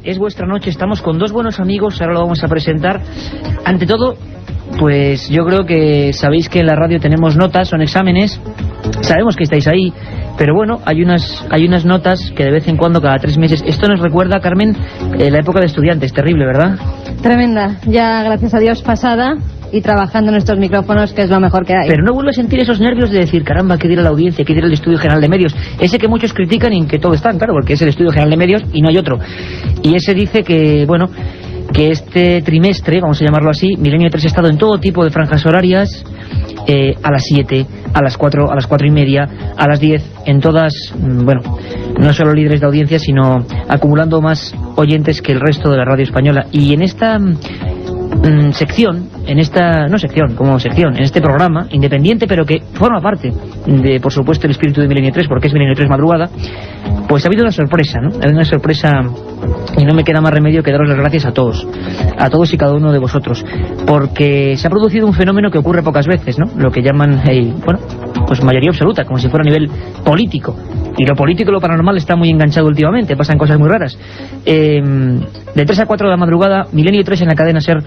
es vuestra noche, estamos con dos buenos amigos, ahora lo vamos a presentar. Ante todo, pues yo creo que sabéis que en la radio tenemos notas, son exámenes, sabemos que estáis ahí, pero bueno, hay unas notas que de vez en cuando, cada 3 meses, esto nos recuerda, Carmen, la época de estudiantes, terrible, ¿verdad? Tremenda, ya gracias a Dios pasada, y trabajando en estos micrófonos, que es lo mejor que hay. Pero no vuelvo a sentir esos nervios de decir, caramba, ¿qué dirá la audiencia? ¿Qué dirá el Estudio General de Medios? Ese que muchos critican y en que todo están, claro, porque es el Estudio General de Medios y no hay otro. Y ese dice que, bueno, que este trimestre, vamos a llamarlo así, Milenio 3 ha estado en todo tipo de franjas horarias, a las 7, a las 4, a las 4 y media, a las 10, en todas, bueno, no solo líderes de audiencia, sino acumulando más oyentes que el resto de la radio española. Y en esta sección, en este programa independiente, pero que forma parte de, por supuesto, el espíritu de Milenio 3, porque es Milenio 3 Madrugada, pues ha habido una sorpresa, ¿no? Ha habido una sorpresa y no me queda más remedio que daros las gracias a todos y cada uno de vosotros, porque se ha producido un fenómeno que ocurre pocas veces, ¿no? Lo que llaman, bueno, pues mayoría absoluta, como si fuera a nivel político. Y lo político y lo paranormal está muy enganchado últimamente, pasan cosas muy raras. De 3 a 4 de la madrugada, Milenio 3 en la cadena SER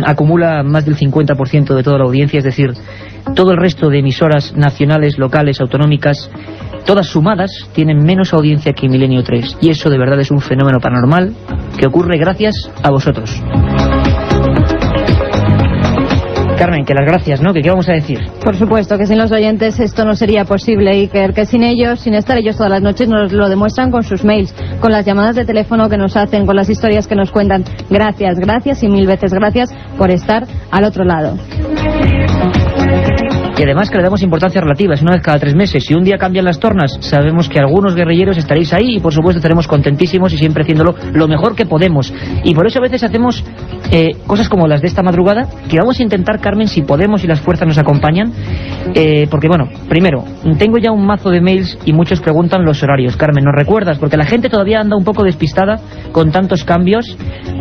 acumula más del 50% de toda la audiencia, es decir, todo el resto de emisoras nacionales, locales, autonómicas, todas sumadas, tienen menos audiencia que Milenio 3. Y eso de verdad es un fenómeno paranormal que ocurre gracias a vosotros. Carmen, que las gracias, ¿no? ¿Qué vamos a decir? Por supuesto, que sin los oyentes esto no sería posible, y que sin ellos, sin estar ellos todas las noches, nos lo demuestran con sus mails, con las llamadas de teléfono que nos hacen, con las historias que nos cuentan. Gracias, gracias y mil veces gracias por estar al otro lado. Y además que le damos importancia relativa, es una vez cada 3 meses. Si un día cambian las tornas, sabemos que algunos guerrilleros estaréis ahí y por supuesto estaremos contentísimos y siempre haciéndolo lo mejor que podemos. Y por eso a veces hacemos cosas como las de esta madrugada, que vamos a intentar, Carmen, si podemos y las fuerzas nos acompañan, porque bueno, primero, tengo ya un mazo de mails y muchos preguntan los horarios. Carmen, ¿nos recuerdas? Porque la gente todavía anda un poco despistada con tantos cambios.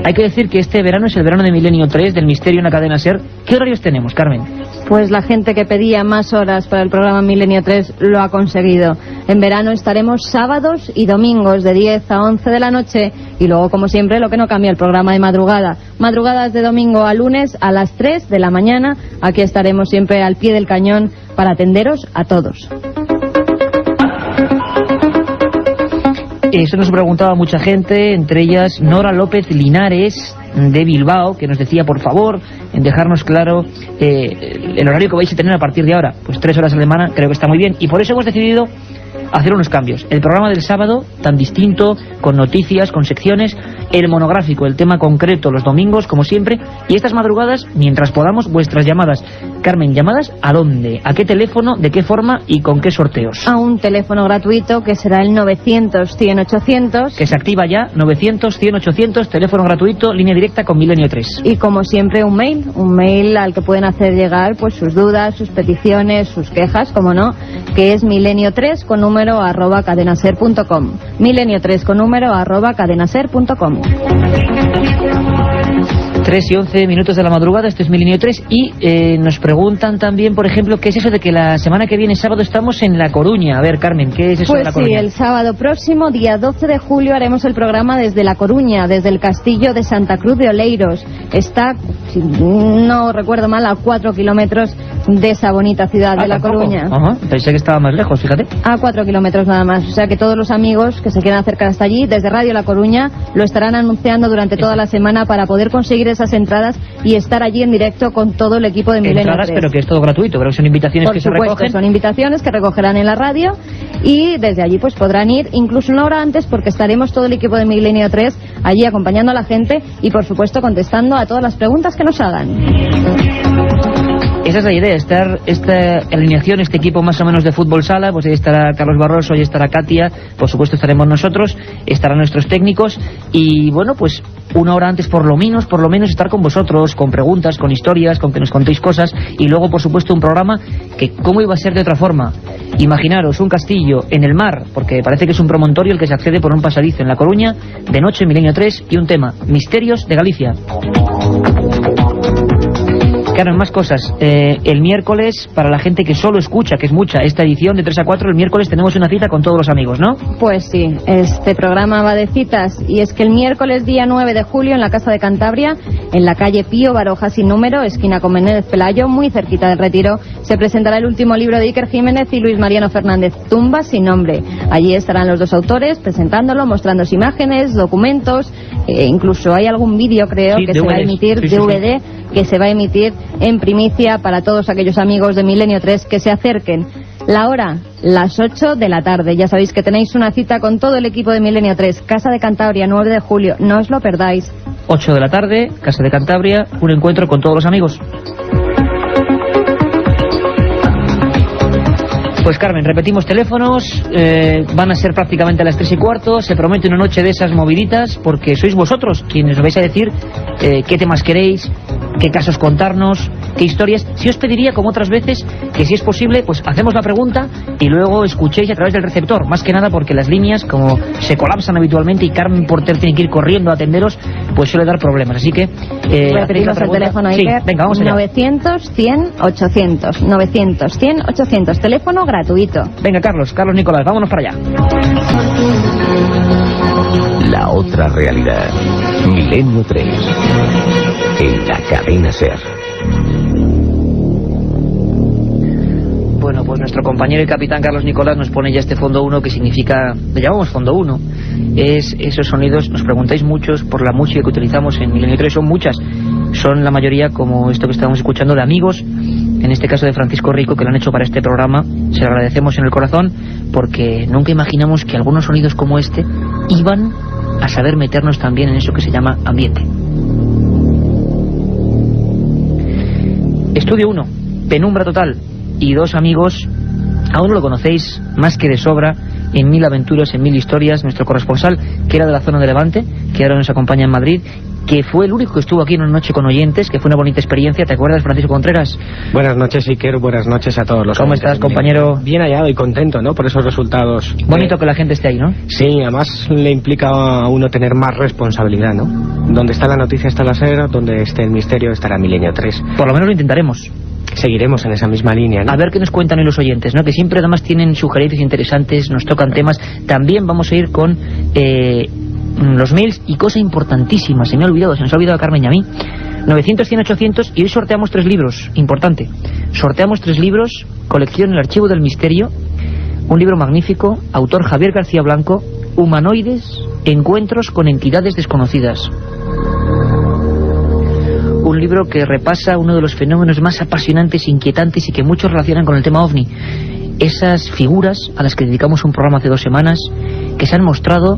Hay que decir que este verano es el verano de Milenio 3, del misterio en la cadena SER. ¿Qué horarios tenemos, Carmen? Pues la gente que pedía más horas para el programa Milenio 3 lo ha conseguido. En verano estaremos sábados y domingos de 10 a 11 de la noche, y luego, como siempre, lo que no cambia, el programa de madrugada. Madrugadas de domingo a lunes a las 3 de la mañana. Aquí estaremos siempre al pie del cañón para atenderos a todos. Eso nos preguntaba mucha gente, entre ellas Nora López Linares, de Bilbao, que nos decía, por favor, en dejarnos claro el horario que vais a tener a partir de ahora. Pues 3 horas a la semana creo que está muy bien, y por eso hemos decidido hacer unos cambios. El programa del sábado, tan distinto, con noticias, con secciones, el monográfico, el tema concreto, los domingos, como siempre, y estas madrugadas, mientras podamos, vuestras llamadas. Carmen, ¿llamadas a dónde? ¿A qué teléfono? ¿De qué forma? ¿Y con qué sorteos? A un teléfono gratuito que será el 900-100-800. Que se activa ya, 900-100-800, teléfono gratuito, línea directa con Milenio 3. Y como siempre un mail al que pueden hacer llegar pues sus dudas, sus peticiones, sus quejas, como no, que es milenio3 con número @cadenaser.com. Milenio3 con número @cadenaser.com. 3 y 11 minutos de la madrugada, esto es Milenio 3, y nos preguntan también, por ejemplo, ¿qué es eso de que la semana que viene, sábado, estamos en La Coruña? A ver, Carmen, ¿qué es eso de La Coruña? Pues sí, el sábado próximo, día 12 de julio, haremos el programa desde La Coruña, desde el castillo de Santa Cruz de Oleiros. Está, si no recuerdo mal, a 4 kilómetros de esa bonita ciudad de La Coruña. Ajá, pensé que estaba más lejos, fíjate. A 4 kilómetros nada más, o sea que todos los amigos que se quieran acercar hasta allí, desde Radio La Coruña, lo estarán anunciando durante toda la semana para poder conseguir esas entradas y estar allí en directo con todo el equipo de Milenio 3. Pero que es todo gratuito, pero son invitaciones que se recogen. Son invitaciones que recogerán en la radio, y desde allí pues podrán ir incluso una hora antes, porque estaremos todo el equipo de Milenio 3 allí acompañando a la gente y por supuesto contestando a todas las preguntas que nos hagan. Esa es la idea, estar esta alineación, este equipo más o menos de fútbol sala, pues ahí estará Carlos Barroso, ahí estará Katia, por supuesto estaremos nosotros, estarán nuestros técnicos, y bueno, pues una hora antes por lo menos estar con vosotros, con preguntas, con historias, con que nos contéis cosas, y luego por supuesto un programa que ¿cómo iba a ser de otra forma? Imaginaros un castillo en el mar, porque parece que es un promontorio el que se accede por un pasadizo en La Coruña, de noche Milenio 3, y un tema, misterios de Galicia. Carmen, más cosas. El miércoles, para la gente que solo escucha, que es mucha, esta edición de 3 a 4, el miércoles tenemos una cita con todos los amigos, ¿no? Pues sí, este programa va de citas, y es que el miércoles día 9 de julio en la Casa de Cantabria, en la calle Pío Baroja sin número, esquina con Menéndez Pelayo, muy cerquita del Retiro, se presentará el último libro de Iker Jiménez y Luis Mariano Fernández, Tumba sin nombre. Allí estarán los dos autores presentándolo, mostrando imágenes, documentos, incluso hay algún vídeo, creo, sí, que se va a emitir, DVD, que se va a emitir en primicia para todos aquellos amigos de Milenio 3 que se acerquen. La hora, las 8 de la tarde. Ya sabéis que tenéis una cita con todo el equipo de Milenio 3, Casa de Cantabria, 9 de julio. No os lo perdáis. 8 de la tarde, Casa de Cantabria, un encuentro con todos los amigos. Pues Carmen, repetimos teléfonos, van a ser prácticamente a las 3 y cuarto, se promete una noche de esas moviditas, porque sois vosotros quienes os vais a decir qué temas queréis, qué casos contarnos, qué historias. Si os pediría, como otras veces, que si es posible, pues hacemos la pregunta y luego escuchéis a través del receptor, más que nada porque las líneas, como se colapsan habitualmente y Carmen Porter tiene que ir corriendo a atenderos, pues suele dar problemas, así que... repetimos el teléfono, Iker. Sí, venga, vamos allá. 900-100-800, 900-100-800, teléfono gratuito. Venga, Carlos Nicolás, vámonos para allá. La otra realidad. Milenio 3. En la cadena SER. Bueno, pues nuestro compañero y capitán Carlos Nicolás nos pone ya este fondo 1, que significa, le llamamos fondo 1, es esos sonidos, nos preguntáis muchos por la música que utilizamos en Milenio 3, son muchas, son la mayoría, como esto que estábamos escuchando, de amigos, en este caso de Francisco Rico, que lo han hecho para este programa. Se lo agradecemos en el corazón, porque nunca imaginamos que algunos sonidos como este iban a saber meternos también en eso que se llama ambiente. Estudio 1, penumbra total, y dos amigos, aún no lo conocéis más que de sobra, en Mil Aventuras, en Mil Historias, nuestro corresponsal, que era de la zona de Levante, que ahora nos acompaña en Madrid, que fue el único que estuvo aquí en una noche con oyentes, que fue una bonita experiencia. ¿Te acuerdas, Francisco Contreras? Buenas noches, Iker, buenas noches a todos los ¿Cómo estás, compañero? Bien hallado y contento, ¿no?, por esos resultados. Bonito que la gente esté ahí, ¿no? Sí, además le implica a uno tener más responsabilidad, ¿no? Donde está la noticia está la SER, donde esté el misterio estará Milenio 3. Por lo menos lo intentaremos. Seguiremos en esa misma línea, ¿no? A ver qué nos cuentan hoy los oyentes, ¿no? Que siempre además tienen sugerencias interesantes, nos tocan temas. También vamos a ir con los mails y cosa importantísima, se me ha olvidado, se nos ha olvidado a Carmen y a mí. 900-100-800, y hoy sorteamos 3 libros, importante. Sorteamos 3 libros, colección El Archivo del Misterio, un libro magnífico, autor Javier García Blanco, Humanoides, encuentros con entidades desconocidas. Un libro que repasa uno de los fenómenos más apasionantes, inquietantes y que muchos relacionan con el tema OVNI. Esas figuras a las que dedicamos un programa hace 2 semanas, que se han mostrado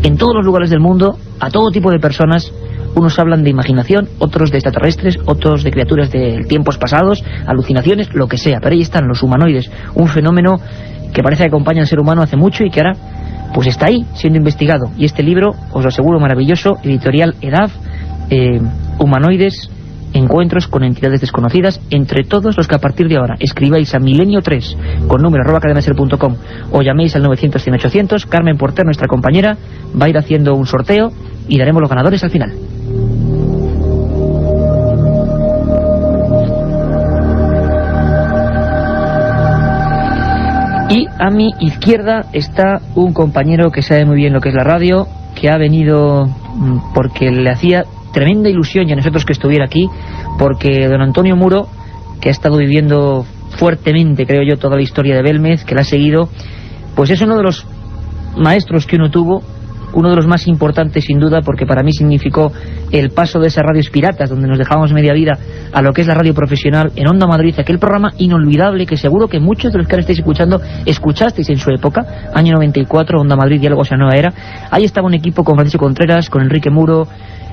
en todos los lugares del mundo, a todo tipo de personas. Unos hablan de imaginación, otros de extraterrestres, otros de criaturas de tiempos pasados, alucinaciones, lo que sea. Pero ahí están los humanoides, un fenómeno que parece que acompaña al ser humano hace mucho y que ahora pues está ahí siendo investigado. Y este libro, os lo aseguro, maravilloso, editorial EDAF, Humanoides, encuentros con entidades desconocidas, entre todos los que a partir de ahora escribáis a milenio3 con número @cadenaser.com o llaméis al 900-100-800. Carmen Porter, nuestra compañera, va a ir haciendo un sorteo y daremos los ganadores al final. Y a mi izquierda está un compañero que sabe muy bien lo que es la radio, que ha venido porque le hacía tremenda ilusión, y a nosotros, que estuviera aquí, porque don Antonio Muro, que ha estado viviendo fuertemente, creo yo, toda la historia de Belmez, que la ha seguido, pues es uno de los maestros que uno tuvo, uno de los más importantes sin duda, porque para mí significó el paso de esas radios piratas donde nos dejábamos media vida a lo que es la radio profesional en Onda Madrid, aquel programa inolvidable que seguro que muchos de los que ahora estáis escuchando escuchasteis en su época, año 94, Onda Madrid y algo hacia nueva era. Ahí estaba un equipo con Francisco Contreras, con Enrique Muro,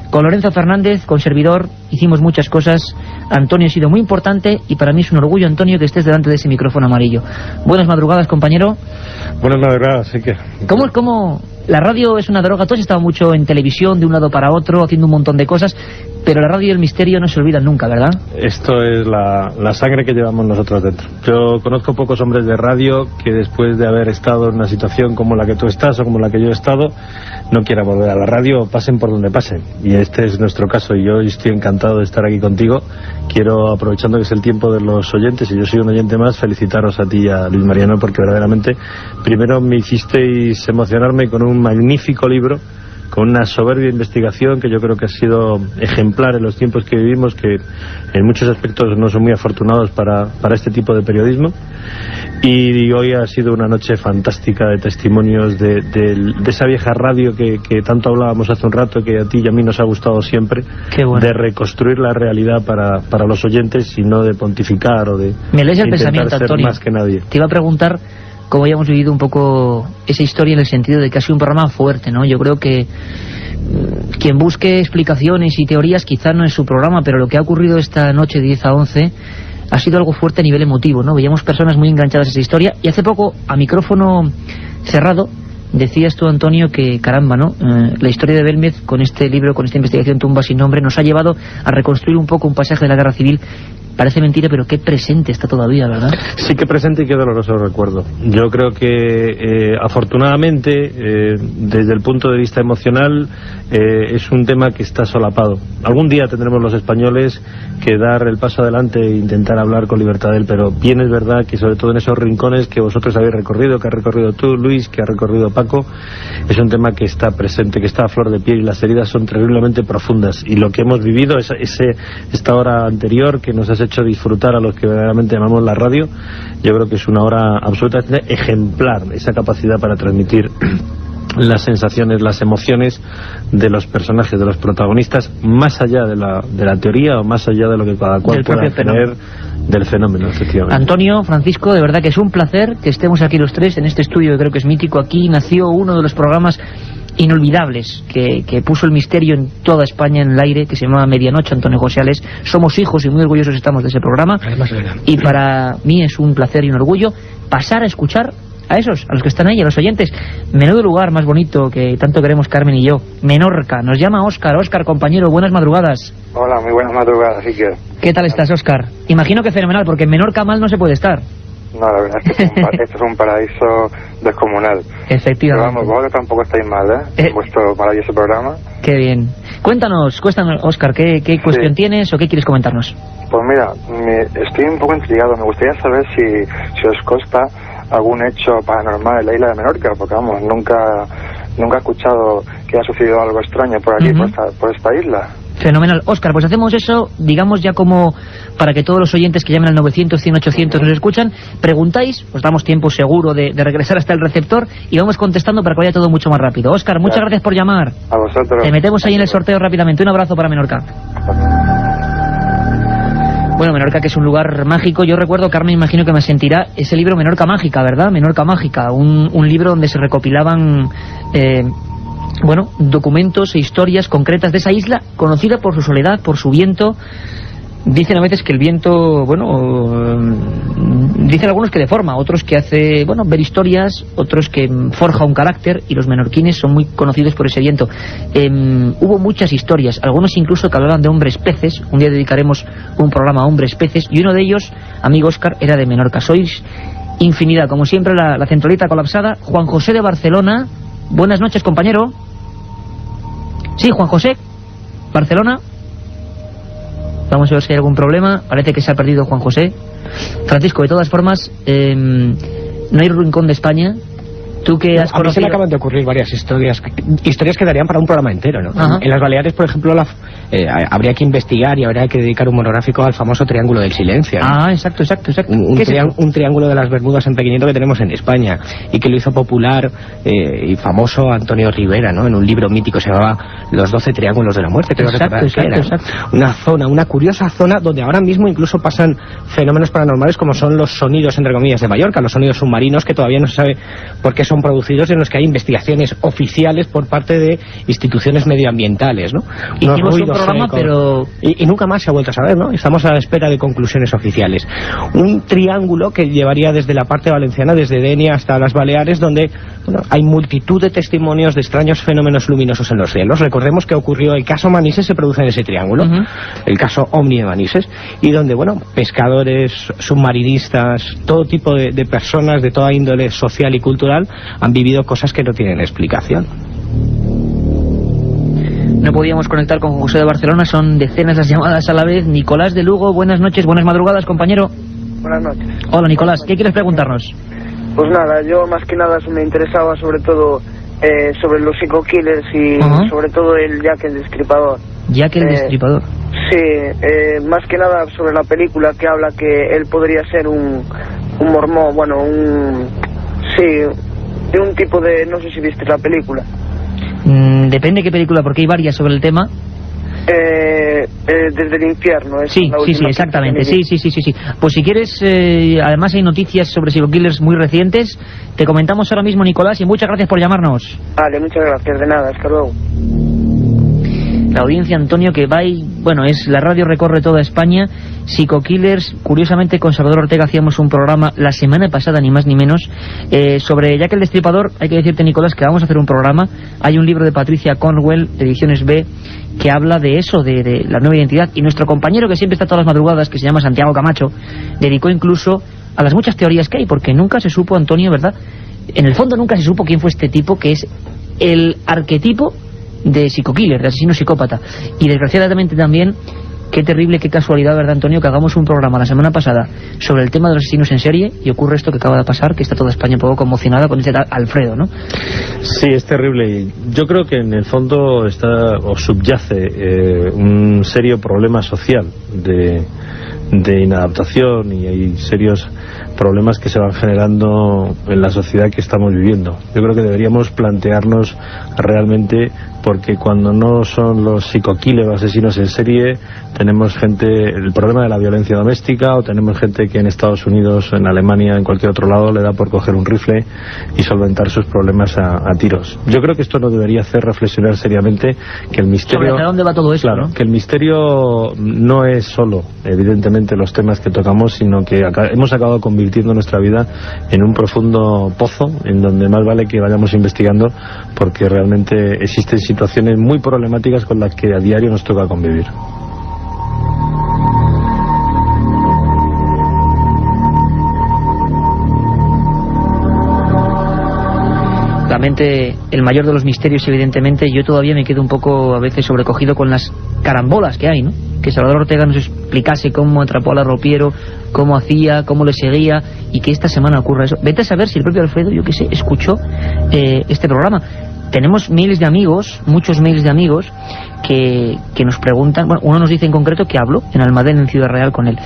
con Lorenzo Fernández, con servidor, hicimos muchas cosas. Antonio ha sido muy importante y para mí es un orgullo, Antonio, que estés delante de ese micrófono amarillo. Buenas madrugadas, compañero. Buenas madrugadas, sí que... ¿Cómo la radio es una droga? Tú has estado mucho en televisión, de un lado para otro, haciendo un montón de cosas. pero la radio y el misterio no se olvidan nunca, ¿verdad? Esto es la sangre que llevamos nosotros dentro. Yo conozco pocos hombres de radio que después de haber estado en una situación como la que tú estás o como la que yo he estado, no quieran volver a la radio, pasen por donde pasen. Y este es nuestro caso, y yo estoy encantado de estar aquí contigo. Quiero, aprovechando que es el tiempo de los oyentes, y yo soy un oyente más, felicitaros a ti y a Luis Mariano, porque verdaderamente primero me hicisteis emocionarme con un magnífico libro, con una soberbia investigación que yo creo que ha sido ejemplar en los tiempos que vivimos, que en muchos aspectos no son muy afortunados para este tipo de periodismo. Y hoy ha sido una noche fantástica de testimonios de esa vieja radio que tanto hablábamos hace un rato, que a ti y a mí nos ha gustado siempre. Qué bueno. De reconstruir la realidad para los oyentes y no de pontificar o de Me lees el intentar pensamiento, ser Antonio. más que nadie. Te iba a preguntar cómo hayamos vivido un poco esa historia, en el sentido de que ha sido un programa fuerte, ¿no? Yo creo que quien busque explicaciones y teorías quizás no es su programa, pero lo que ha ocurrido esta noche de 10 a 11 ha sido algo fuerte a nivel emotivo, ¿no? Veíamos personas muy enganchadas a esa historia, y hace poco, a micrófono cerrado, decías tú, Antonio, que caramba, ¿no? La historia de Belmez, con este libro, con esta investigación Tumba sin nombre, nos ha llevado a reconstruir un poco un pasaje de la guerra civil. Parece mentira, pero qué presente está todavía, ¿verdad? Sí, que presente y qué doloroso recuerdo. Yo creo que afortunadamente, desde el punto de vista emocional, es un tema que está solapado. Algún día tendremos los españoles que dar el paso adelante e intentar hablar con libertad de él, pero bien es verdad que sobre todo en esos rincones que vosotros habéis recorrido, que has recorrido tú, Luis, que ha recorrido Paco, es un tema que está presente, que está a flor de piel, y las heridas son terriblemente profundas, y lo que hemos vivido, esta hora anterior que nos has hecho disfrutar a los que verdaderamente amamos la radio, yo creo que es una hora absolutamente ejemplar, esa capacidad para transmitir las sensaciones, las emociones de los personajes, de los protagonistas, más allá de la teoría o más allá de lo que cada cual pueda tener del fenómeno, efectivamente. Antonio, Francisco, de verdad que es un placer que estemos aquí los tres en este estudio, que creo que es mítico. Aquí nació uno de los programas inolvidables que puso el misterio en toda España en el aire, que se llamaba Medianoche, Antonio José Ales. Somos hijos y muy orgullosos estamos de ese programa, y para mí es un placer y un orgullo pasar a escuchar a los que están ahí, a los oyentes. Menudo lugar más bonito que tanto queremos Carmen y yo. Menorca. Nos llama Óscar. Óscar, compañero, buenas madrugadas. Hola, muy buenas madrugadas, así que... ¿Qué tal estás, Óscar? Imagino que fenomenal, porque en Menorca mal no se puede estar. No, la verdad es que esto es un paraíso descomunal. Efectivamente. Pero vamos, vosotros tampoco estáis mal, en vuestro maravilloso programa. Qué bien. Cuéntanos, Óscar, ¿qué cuestión tienes o qué quieres comentarnos? Pues mira, estoy un poco intrigado. Me gustaría saber si os consta algún hecho paranormal en la isla de Menorca, porque vamos, nunca he escuchado que haya sucedido algo extraño por aquí, por esta isla. Fenomenal. Óscar, pues hacemos eso, digamos, ya como para que todos los oyentes que llamen al 900, 100, 800 nos escuchan, preguntáis, os damos tiempo seguro de regresar hasta el receptor y vamos contestando para que vaya todo mucho más rápido. Óscar, muchas gracias por llamar. A vosotros. Te metemos ahí en el sorteo rápidamente. Un abrazo para Menorca. Bueno, Menorca, que es un lugar mágico. Yo recuerdo, Carmen, imagino que me sentirá ese libro Menorca Mágica, ¿verdad? Menorca Mágica, un libro donde se recopilaban documentos e historias concretas de esa isla, conocida por su soledad, por su viento. Dicen a veces que el viento, dicen algunos que deforma, otros que hace, ver historias, otros que forja un carácter, y los menorquines son muy conocidos por ese viento. Hubo muchas historias, algunos incluso que hablaban de hombres peces. Un día dedicaremos un programa a hombres peces, y uno de ellos, amigo Óscar, era de Menorca. Sois infinidad, como siempre, la centralita colapsada. Juan José de Barcelona, buenas noches, compañero. Sí, Juan José, Barcelona. Vamos a ver si hay algún problema. Parece que se ha perdido Juan José. Francisco, de todas formas, no hay rincón de España. Tú que has conocido... A mí se me acaban de ocurrir varias historias que darían para un programa entero, ¿no? Ajá. En las Baleares, por ejemplo, habría que investigar y habría que dedicar un monográfico al famoso Triángulo del Silencio, ¿no? Ah, exacto. Un triángulo de las Bermudas en pequeñito que tenemos en España, y que lo hizo popular y famoso Antonio Rivera, ¿no? En un libro mítico se llamaba Los 12 Triángulos de la Muerte, creo recordar que era, ¿no? Una curiosa zona donde ahora mismo incluso pasan fenómenos paranormales, como son los sonidos, entre comillas, de Mallorca, los sonidos submarinos, que todavía no se sabe por qué son producidos, en los que hay investigaciones oficiales por parte de instituciones medioambientales, ¿no? Hicimos un programa, pero... Y nunca más se ha vuelto a saber, ¿no? Estamos a la espera de conclusiones oficiales. Un triángulo que llevaría desde la parte valenciana, desde Denia hasta las Baleares, donde hay multitud de testimonios de extraños fenómenos luminosos en los cielos. Recordemos que ocurrió el caso Manises, se produce en ese triángulo, el caso Omni de Manises, y donde, pescadores, submarinistas, todo tipo de personas de toda índole social y cultural han vivido cosas que no tienen explicación. No podíamos conectar con José de Barcelona, son decenas las llamadas a la vez. Nicolás de Lugo, buenas noches, buenas madrugadas, compañero. Buenas noches. Hola, Nicolás, ¿qué quieres preguntarnos? Pues nada, yo más que nada me interesaba sobre todo sobre los psico-killers y sobre todo el Jack el Destripador. Jack el Destripador. Sí, más que nada sobre la película que habla que él podría ser un mormón, de un tipo de... no sé si viste la película. Depende de qué película, porque hay varias sobre el tema. Desde el infierno. Sí, exactamente. Sí. Pues si quieres, además hay noticias sobre psico-killers muy recientes. Te comentamos ahora mismo, Nicolás, y muchas gracias por llamarnos. Vale, muchas gracias, de nada, hasta luego. La audiencia, Antonio, que va y... es la radio recorre toda España. Psico-killers, curiosamente con Salvador Ortega hacíamos un programa la semana pasada, ni más ni menos, sobre Jack el Destripador. Hay que decirte, Nicolás, que vamos a hacer un programa. Hay un libro de Patricia Cornwell, Ediciones B, que habla de eso, de la nueva identidad. Y nuestro compañero, que siempre está todas las madrugadas, que se llama Santiago Camacho, dedicó incluso a las muchas teorías que hay, porque nunca se supo, Antonio, ¿verdad? En el fondo nunca se supo quién fue este tipo, que es el arquetipo de psico-killer, de asesino psicópata. Y desgraciadamente también, qué terrible, qué casualidad, ¿verdad, Antonio?, que hagamos un programa la semana pasada sobre el tema de los asesinos en serie y ocurre esto que acaba de pasar, que está toda España un poco conmocionada con este tal Alfredo, ¿no? Sí, es terrible, y yo creo que en el fondo está o subyace un serio problema social de inadaptación, y hay serios problemas que se van generando en la sociedad que estamos viviendo. Yo creo que deberíamos plantearnos realmente, porque cuando no son los psico-killers o asesinos en serie, tenemos gente, el problema de la violencia doméstica, o tenemos gente que en Estados Unidos, en Alemania, en cualquier otro lado, le da por coger un rifle y solventar sus problemas a tiros. Yo creo que esto nos debería hacer reflexionar seriamente que el misterio... ¿Sobre dónde va todo eso? Claro, ¿no? Que el misterio no es solo, evidentemente, los temas que tocamos, sino que hemos acabado convirtiendo nuestra vida en un profundo pozo, en donde más vale que vayamos investigando, porque realmente existen situaciones muy problemáticas con las que a diario nos toca convivir. Realmente el mayor de los misterios, evidentemente. Yo todavía me quedo un poco a veces sobrecogido con las carambolas que hay, ¿no? Que Salvador Ortega nos explicase cómo atrapó al arropiero, cómo hacía, cómo le seguía, y que esta semana ocurra eso. Vete a saber si el propio Alfredo, yo qué sé, escuchó este programa. Tenemos miles de amigos, muchos mails de amigos que nos preguntan. Bueno, uno nos dice en concreto que habló en Almadén, en Ciudad Real, con él.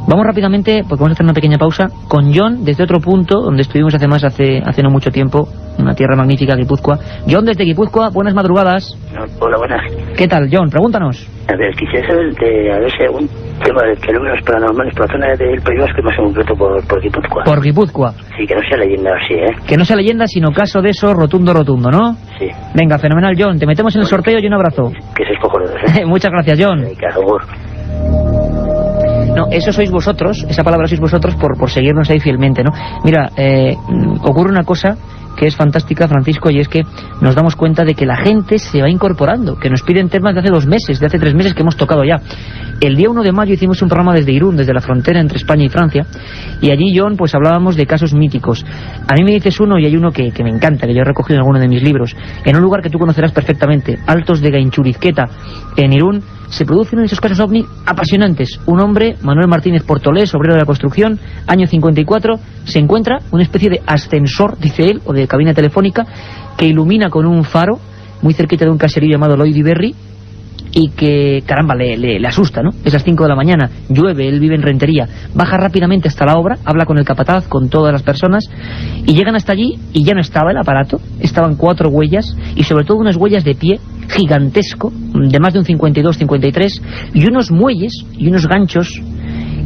Vamos rápidamente, porque vamos a hacer una pequeña pausa, con John, desde otro punto, donde estuvimos hace no mucho tiempo, una tierra magnífica, Guipúzcoa. John, desde Guipúzcoa, buenas madrugadas. Hola, buenas. ¿Qué tal, John? Pregúntanos. A ver, quisiera saber si hay algún tema de fenómenos paranormales por la zona del País Vasco, más en concreto por Guipúzcoa. Por Guipúzcoa. Sí, que no sea leyenda así, ¿eh? Que no sea leyenda, sino caso de eso rotundo, ¿no? Sí. Venga, fenomenal, John. Te metemos en el sorteo y un abrazo. Que seis cojones, ¿eh? Muchas gracias, John. No, eso sois vosotros, esa palabra sois vosotros por seguirnos ahí fielmente, ¿no? Mira, ocurre una cosa que es fantástica, Francisco, y es que nos damos cuenta de que la gente se va incorporando, que nos piden temas de hace 2 meses, de hace 3 meses que hemos tocado ya. El día 1 de mayo hicimos un programa desde Irún, desde la frontera entre España y Francia, y allí, John, pues hablábamos de casos míticos. A mí me dices uno, y hay uno que me encanta, que yo he recogido en alguno de mis libros, en un lugar que tú conocerás perfectamente, Altos de Gainchurizqueta, en Irún. Se producen esos casos ovni apasionantes. Un hombre, Manuel Martínez Portolés, obrero de la construcción, año 54, se encuentra una especie de ascensor, dice él, o de cabina telefónica, que ilumina con un faro muy cerquita de un caserío llamado Lloyd Berry, y que, caramba, le asusta, ¿no? Es las 5 de la mañana, llueve, él vive en Rentería, baja rápidamente hasta la obra, habla con el capataz, con todas las personas, y llegan hasta allí, y ya no estaba el aparato, estaban 4 huellas, y sobre todo unas huellas de pie gigantesco, de más de un 52-53, y unos muelles y unos ganchos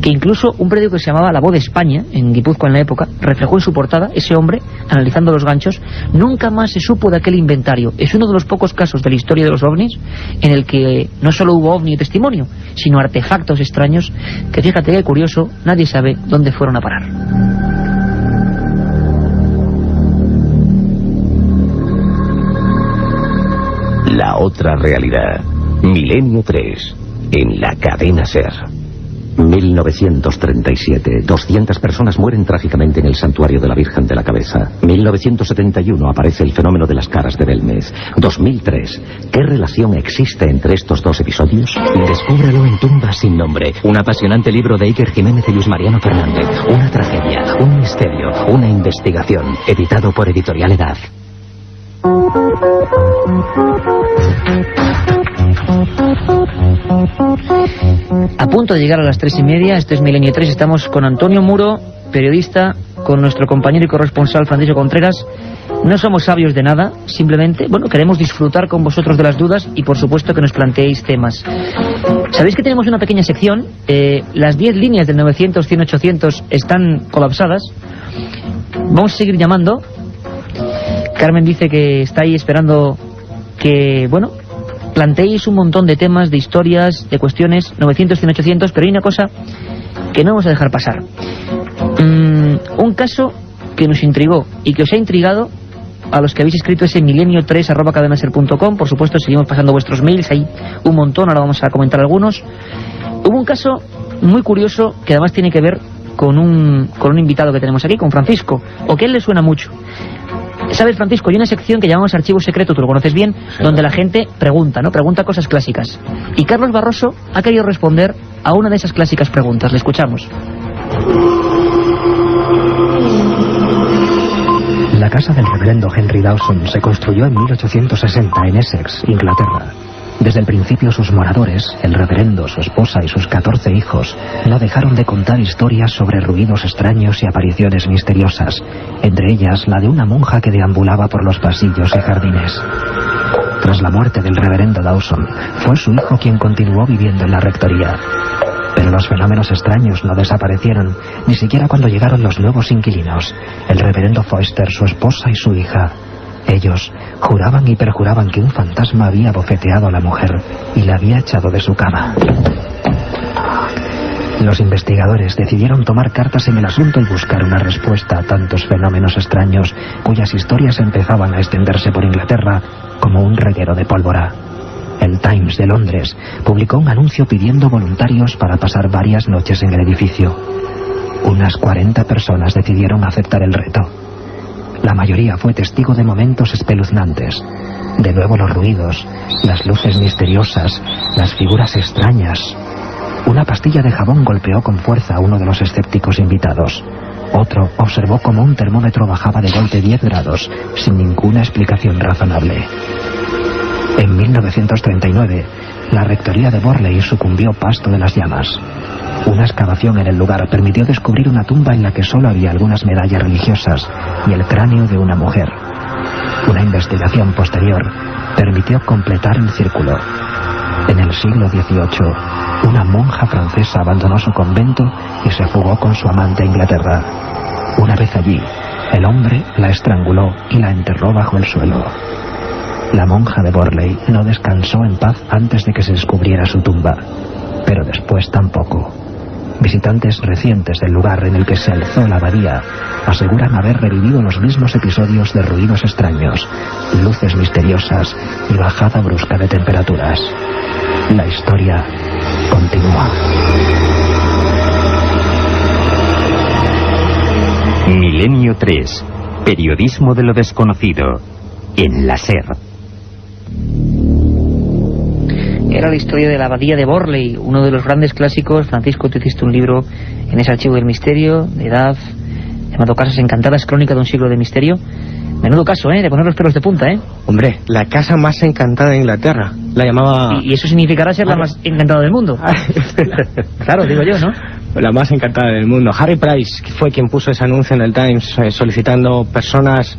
que incluso un periódico que se llamaba La Voz de España, en Guipúzcoa en la época, reflejó en su portada ese hombre analizando los ganchos. Nunca más se supo de aquel inventario. Es uno de los pocos casos de la historia de los ovnis en el que no solo hubo ovni y testimonio, sino artefactos extraños que, fíjate qué curioso, nadie sabe dónde fueron a parar. La otra realidad. Milenio 3. En la cadena SER. 1937. 200 personas mueren trágicamente en el santuario de la Virgen de la Cabeza. 1971. Aparece el fenómeno de las caras de Belmez. 2003. ¿Qué relación existe entre estos dos episodios? Descúbrelo en Tumbas sin nombre. Un apasionante libro de Iker Jiménez y Luis Mariano Fernández. Una tragedia, un misterio, una investigación. Editado por Editorial Edad. A punto de llegar a las 3:30, esto es Milenio 3, estamos con Antonio Muro, periodista, con nuestro compañero y corresponsal Francisco Contreras. No somos sabios de nada, simplemente, queremos disfrutar con vosotros de las dudas y por supuesto que nos planteéis temas. Sabéis que tenemos una pequeña sección, las 10 líneas del 900, 100, 800 están colapsadas. Vamos a seguir llamando. Carmen dice que está ahí esperando que, planteéis un montón de temas, de historias, de cuestiones, 900, 100, 800, pero hay una cosa que no vamos a dejar pasar. Un caso que nos intrigó y que os ha intrigado a los que habéis escrito ese milenio3@cadenaser.com. Por supuesto, seguimos pasando vuestros mails, hay un montón, ahora vamos a comentar algunos. Hubo un caso muy curioso que además tiene que ver con un invitado que tenemos aquí, con Francisco, o que a él le suena mucho. ¿Sabes, Francisco? Hay una sección que llamamos Archivo Secreto, tú lo conoces bien, sí, donde la gente pregunta, ¿no? Pregunta cosas clásicas. Y Carlos Barroso ha querido responder a una de esas clásicas preguntas. Le escuchamos. La casa del reverendo Henry Dawson se construyó en 1860 en Essex, Inglaterra. Desde el principio sus moradores, el reverendo, su esposa y sus 14 hijos, no dejaron de contar historias sobre ruidos extraños y apariciones misteriosas, entre ellas la de una monja que deambulaba por los pasillos y jardines. Tras la muerte del reverendo Dawson, fue su hijo quien continuó viviendo en la rectoría. Pero los fenómenos extraños no desaparecieron, ni siquiera cuando llegaron los nuevos inquilinos, el reverendo Foster, su esposa y su hija. Ellos juraban y perjuraban que un fantasma había bofeteado a la mujer y la había echado de su cama. Los investigadores decidieron tomar cartas en el asunto y buscar una respuesta a tantos fenómenos extraños cuyas historias empezaban a extenderse por Inglaterra como un reguero de pólvora. El Times de Londres publicó un anuncio pidiendo voluntarios para pasar varias noches en el edificio. Unas 40 personas decidieron aceptar el reto. La mayoría fue testigo de momentos espeluznantes. De nuevo los ruidos, las luces misteriosas, las figuras extrañas. Una pastilla de jabón golpeó con fuerza a uno de los escépticos invitados. Otro observó cómo un termómetro bajaba de golpe 10 grados, sin ninguna explicación razonable. En 1939, la rectoría de Borley sucumbió pasto de las llamas. Una excavación en el lugar permitió descubrir una tumba en la que solo había algunas medallas religiosas y el cráneo de una mujer. Una investigación posterior permitió completar el círculo. En el siglo XVIII, una monja francesa abandonó su convento y se fugó con su amante a Inglaterra. Una vez allí, el hombre la estranguló y la enterró bajo el suelo. La monja de Borley no descansó en paz antes de que se descubriera su tumba, pero después tampoco. Visitantes recientes del lugar en el que se alzó la abadía aseguran haber revivido los mismos episodios de ruidos extraños, luces misteriosas y bajada brusca de temperaturas. La historia continúa. Milenio 3. Periodismo de lo desconocido. En la SER. Era la historia de la abadía de Borley, uno de los grandes clásicos. Francisco, tú hiciste un libro en ese archivo del misterio, de Edad, llamado Casas Encantadas, crónica de un siglo de misterio. Menudo caso, de poner los pelos de punta, Hombre, la casa más encantada de Inglaterra. La llamaba... ¿Y eso significará ser la más encantada del mundo? Claro, digo yo, ¿no? la más encantada del mundo. Harry Price fue quien puso ese anuncio en el Times solicitando personas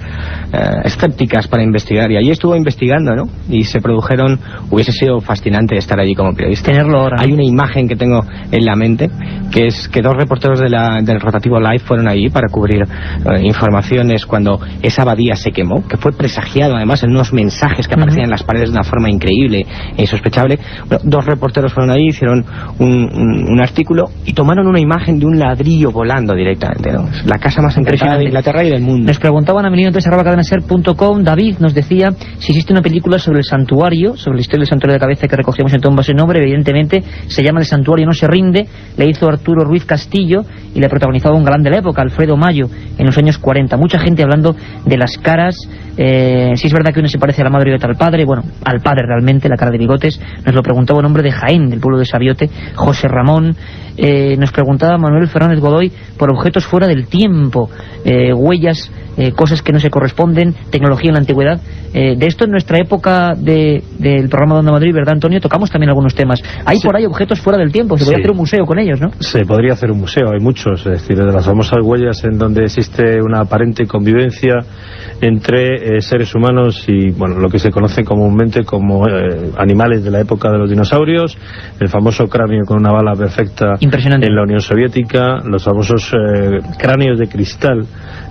escépticas para investigar, y allí estuvo investigando, ¿no? Y se produjeron, hubiese sido fascinante estar allí como periodista. Tenerlo ahora. Hay una imagen que tengo en la mente, que es que 2 reporteros del rotativo Live fueron allí para cubrir informaciones cuando esa abadía se quemó, que fue presagiado además en unos mensajes que aparecían en las paredes de una forma increíble e insospechable. Bueno, 2 reporteros fueron allí, hicieron un artículo y tomaron una imagen de un ladrillo volando directamente, ¿no? Es la casa más encantada de Inglaterra y del mundo. Nos preguntaban a milenio3@cadenaser.com. David nos decía si existe una película sobre el santuario, sobre la historia del santuario de cabeza que recogíamos en Tumbas en Nombre. Evidentemente se llama El santuario no se rinde, le hizo Arturo Ruiz Castillo y le protagonizaba un galán de la época, Alfredo Mayo, en los años 40. Mucha gente hablando de las caras. Si es verdad que uno se parece a la madre y otra al padre, bueno, al padre realmente, la cara de bigotes. Nos lo preguntaba un hombre de Jaén, del pueblo de Sabiote, José Ramón. Nos preguntaba Manuel Fernández Godoy por objetos fuera del tiempo, huellas, cosas que no se corresponden, tecnología en la antigüedad. De esto en nuestra época del programa de Onda Madrid, ¿verdad, Antonio? Tocamos también algunos temas. Hay por ahí objetos fuera del tiempo, se podría hacer un museo con ellos, ¿no? Se podría hacer un museo, hay muchos, es decir, de las famosas huellas en donde existe una aparente convivencia entre seres humanos y, bueno, lo que se conoce comúnmente como animales de la época de los dinosaurios, el famoso cráneo con una bala perfecta en la Unión Soviética, los famosos cráneos de cristal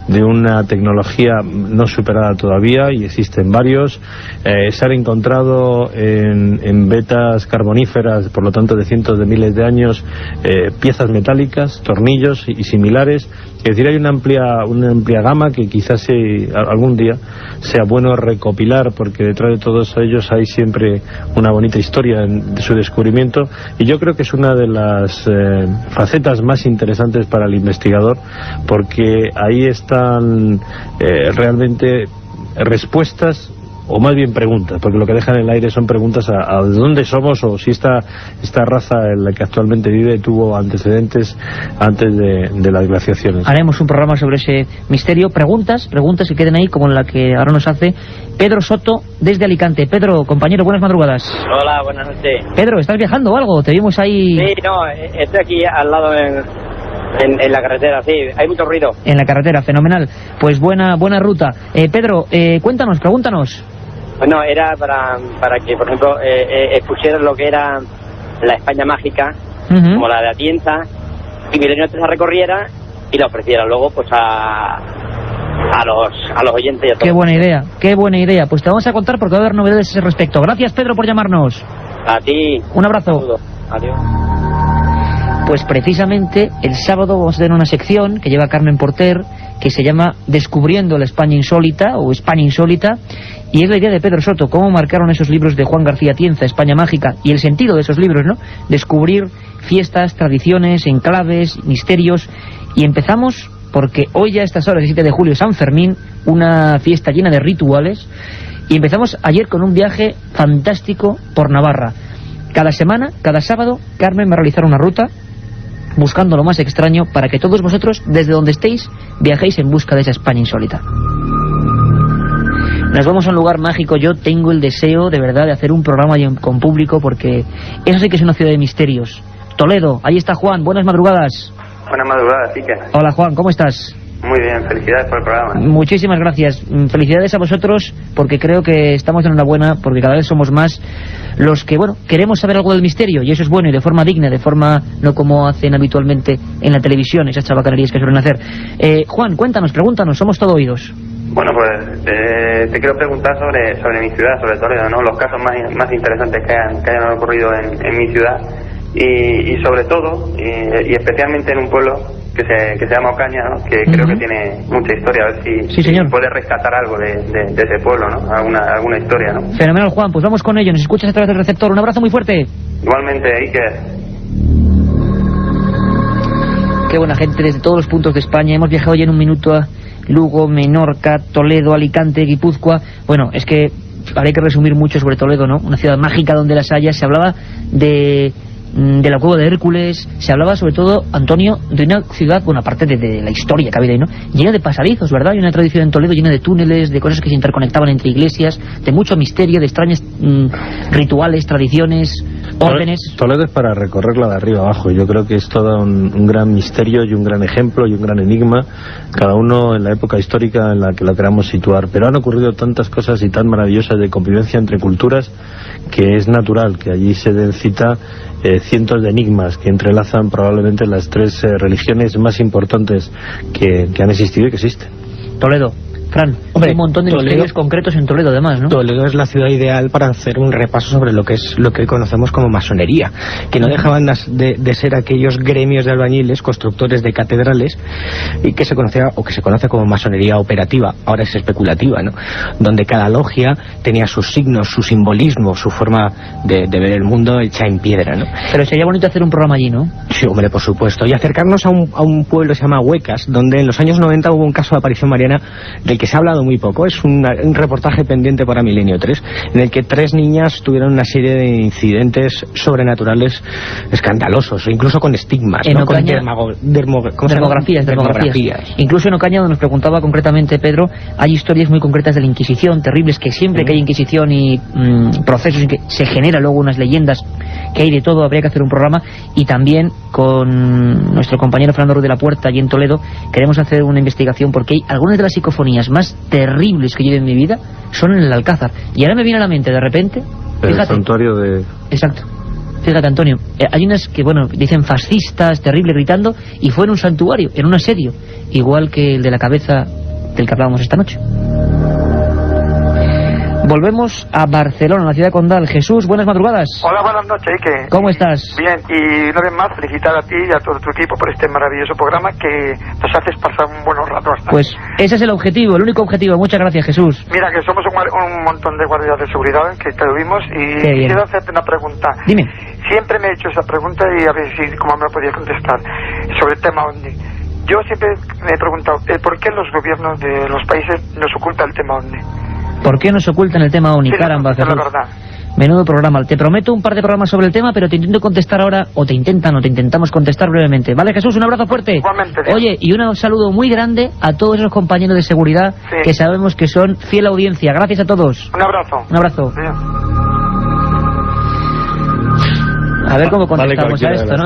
de una tecnología no superada todavía, y existen varios. Se han encontrado en vetas carboníferas, por lo tanto de cientos de miles de años, piezas metálicas, tornillos y similares. Es decir, hay una amplia gama que quizás algún día sea bueno recopilar, porque detrás de todos ellos hay siempre una bonita historia de su descubrimiento, y yo creo que es una de las facetas más interesantes para el investigador, porque ahí están realmente respuestas, o más bien preguntas, porque lo que dejan en el aire son preguntas a de dónde somos, o si esta raza en la que actualmente vive tuvo antecedentes antes de las glaciaciones. Haremos un programa sobre ese misterio. Preguntas que queden ahí, como la que ahora nos hace Pedro Soto desde Alicante. Pedro, compañero, buenas madrugadas. Hola, buenas noches. Pedro, ¿estás viajando o algo? Te vimos ahí... Sí, no, estoy aquí al lado en la carretera, sí, hay mucho ruido. En la carretera, fenomenal. Pues buena ruta. Pedro, cuéntanos, pregúntanos. Bueno, era para que, por ejemplo, expusieran lo que era la España mágica, como la de Atienza, y Milenio 3 la recorriera y la ofreciera luego pues a los oyentes y a todos. Qué buena idea. Pues te vamos a contar porque va a haber novedades a ese respecto. Gracias, Pedro, por llamarnos. A ti. Un abrazo. Adiós. Pues precisamente el sábado vamos a tener una sección que lleva Carmen Porter, que se llama Descubriendo la España Insólita, o España Insólita, y es la idea de Pedro Soto, cómo marcaron esos libros de Juan García Atienza, España Mágica, y el sentido de esos libros, ¿no? Descubrir fiestas, tradiciones, enclaves, misterios. Y empezamos porque hoy ya a estas horas, el 7 de julio, San Fermín, una fiesta llena de rituales, y empezamos ayer con un viaje fantástico por Navarra. Cada semana, cada sábado, Carmen va a realizar una ruta buscando lo más extraño para que todos vosotros, desde donde estéis, viajéis en busca de esa España insólita. Nos vamos a un lugar mágico. Yo tengo el deseo, de verdad, de hacer un programa con público, porque eso sí que es una ciudad de misterios. Toledo, ahí está Juan, buenas madrugadas. Buenas madrugadas, Quique. Hola Juan, ¿cómo estás? Muy bien, felicidades por el programa. Muchísimas gracias, felicidades a vosotros, porque creo que estamos en una buena, porque cada vez somos más los que, bueno, queremos saber algo del misterio, y eso es bueno, y de forma digna, de forma no como hacen habitualmente en la televisión, esas chabacanerías que suelen hacer. Juan, cuéntanos, pregúntanos, somos todo oídos. Bueno, pues te quiero preguntar sobre mi ciudad, sobre Toledo, ¿no? Los casos más interesantes que hayan ocurrido en mi ciudad, y sobre todo, y especialmente en un pueblo que se llama Ocaña, ¿no? Que creo que tiene mucha historia, a ver si puedes rescatar algo de ese pueblo, ¿no? Alguna historia, ¿no? Fenomenal, Juan, pues vamos con ello, nos escuchas a través del receptor. Un abrazo muy fuerte. Igualmente, Iker. Qué buena gente desde todos los puntos de España. Hemos viajado ya en un minuto a Lugo, Menorca, Toledo, Alicante, Guipúzcoa. Bueno, es que habría que resumir mucho sobre Toledo, ¿no? Una ciudad mágica donde las haya. Se hablaba de la cueva de Hércules, se hablaba sobre todo, Antonio, de una ciudad, bueno, aparte de la historia que había ahí, ¿no? Llena de pasadizos, ¿verdad? Hay una tradición en Toledo llena de túneles, de cosas que se interconectaban entre iglesias, de mucho misterio, de extraños rituales, tradiciones. órdenes. Toledo es para recorrerla de arriba abajo. Yo creo que es todo un gran misterio y un gran ejemplo y un gran enigma, cada uno en la época histórica en la que lo queramos situar. Pero han ocurrido tantas cosas y tan maravillosas de convivencia entre culturas que es natural que allí se den cita cientos de enigmas que entrelazan probablemente las tres religiones más importantes que han existido y que existen. Toledo. Fran, hay un montón de misterios concretos en Toledo, además, ¿no? Toledo es la ciudad ideal para hacer un repaso sobre lo que hoy conocemos como masonería, que no dejaban de ser aquellos gremios de albañiles, constructores de catedrales, y que se conocía o que se conoce como masonería operativa, ahora es especulativa, ¿no? Donde cada logia tenía sus signos, su simbolismo, su forma de ver el mundo hecha en piedra, ¿no? Pero sería bonito hacer un programa allí, ¿no? Sí, hombre, por supuesto. Y acercarnos a un pueblo que se llama Huecas, donde en los años 90 hubo un caso de aparición mariana del que se ha hablado muy poco. Es un reportaje pendiente para Milenio 3, en el que 3 niñas tuvieron una serie de incidentes sobrenaturales escandalosos, incluso con estigmas, en ¿no? Ocaña, dermografías. Incluso en Ocaña, donde nos preguntaba concretamente Pedro, hay historias muy concretas de la Inquisición, terribles, que siempre que hay Inquisición y procesos en que se genera luego unas leyendas, que hay de todo, habría que hacer un programa. Y también con nuestro compañero Fernando Ruiz de la Puerta, allí en Toledo, queremos hacer una investigación, porque hay algunas de las psicofonías más terribles que yo en mi vida son en el Alcázar. Y ahora me viene a la mente de repente, fíjate, el santuario de... Exacto. Fíjate, Antonio, hay unas que, bueno, dicen fascistas, terrible, gritando, y fue en un santuario, en un asedio, igual que el de la cabeza del que hablábamos esta noche. Volvemos a Barcelona, la ciudad condal. Jesús, buenas madrugadas. Hola, buenas noches, Ike. ¿Cómo estás? Bien, y una vez más felicitar a ti y a todo tu equipo por este maravilloso programa que nos haces pasar un buen rato hasta Pues ese es el objetivo, el único objetivo. Muchas gracias, Jesús. Mira, que somos un montón de guardias de seguridad que te lo vimos, y quiero hacerte una pregunta. Dime. Siempre me he hecho esa pregunta y a ver si cómo me lo podías contestar sobre el tema OVNI. Yo siempre me he preguntado por qué los gobiernos de los países nos ocultan el tema OVNI. ¿Por qué nos ocultan el tema OVNI? Caramba, Jesús. Menudo programa. Te prometo un par de programas sobre el tema, pero te intento contestar ahora, o te intentamos contestar brevemente. ¿Vale, Jesús? Un abrazo fuerte. Igualmente. Oye, y un saludo muy grande a todos esos compañeros de seguridad que sabemos que son fiel audiencia. Gracias a todos. Un abrazo. Un abrazo. A ver cómo contestamos a esto, ¿no?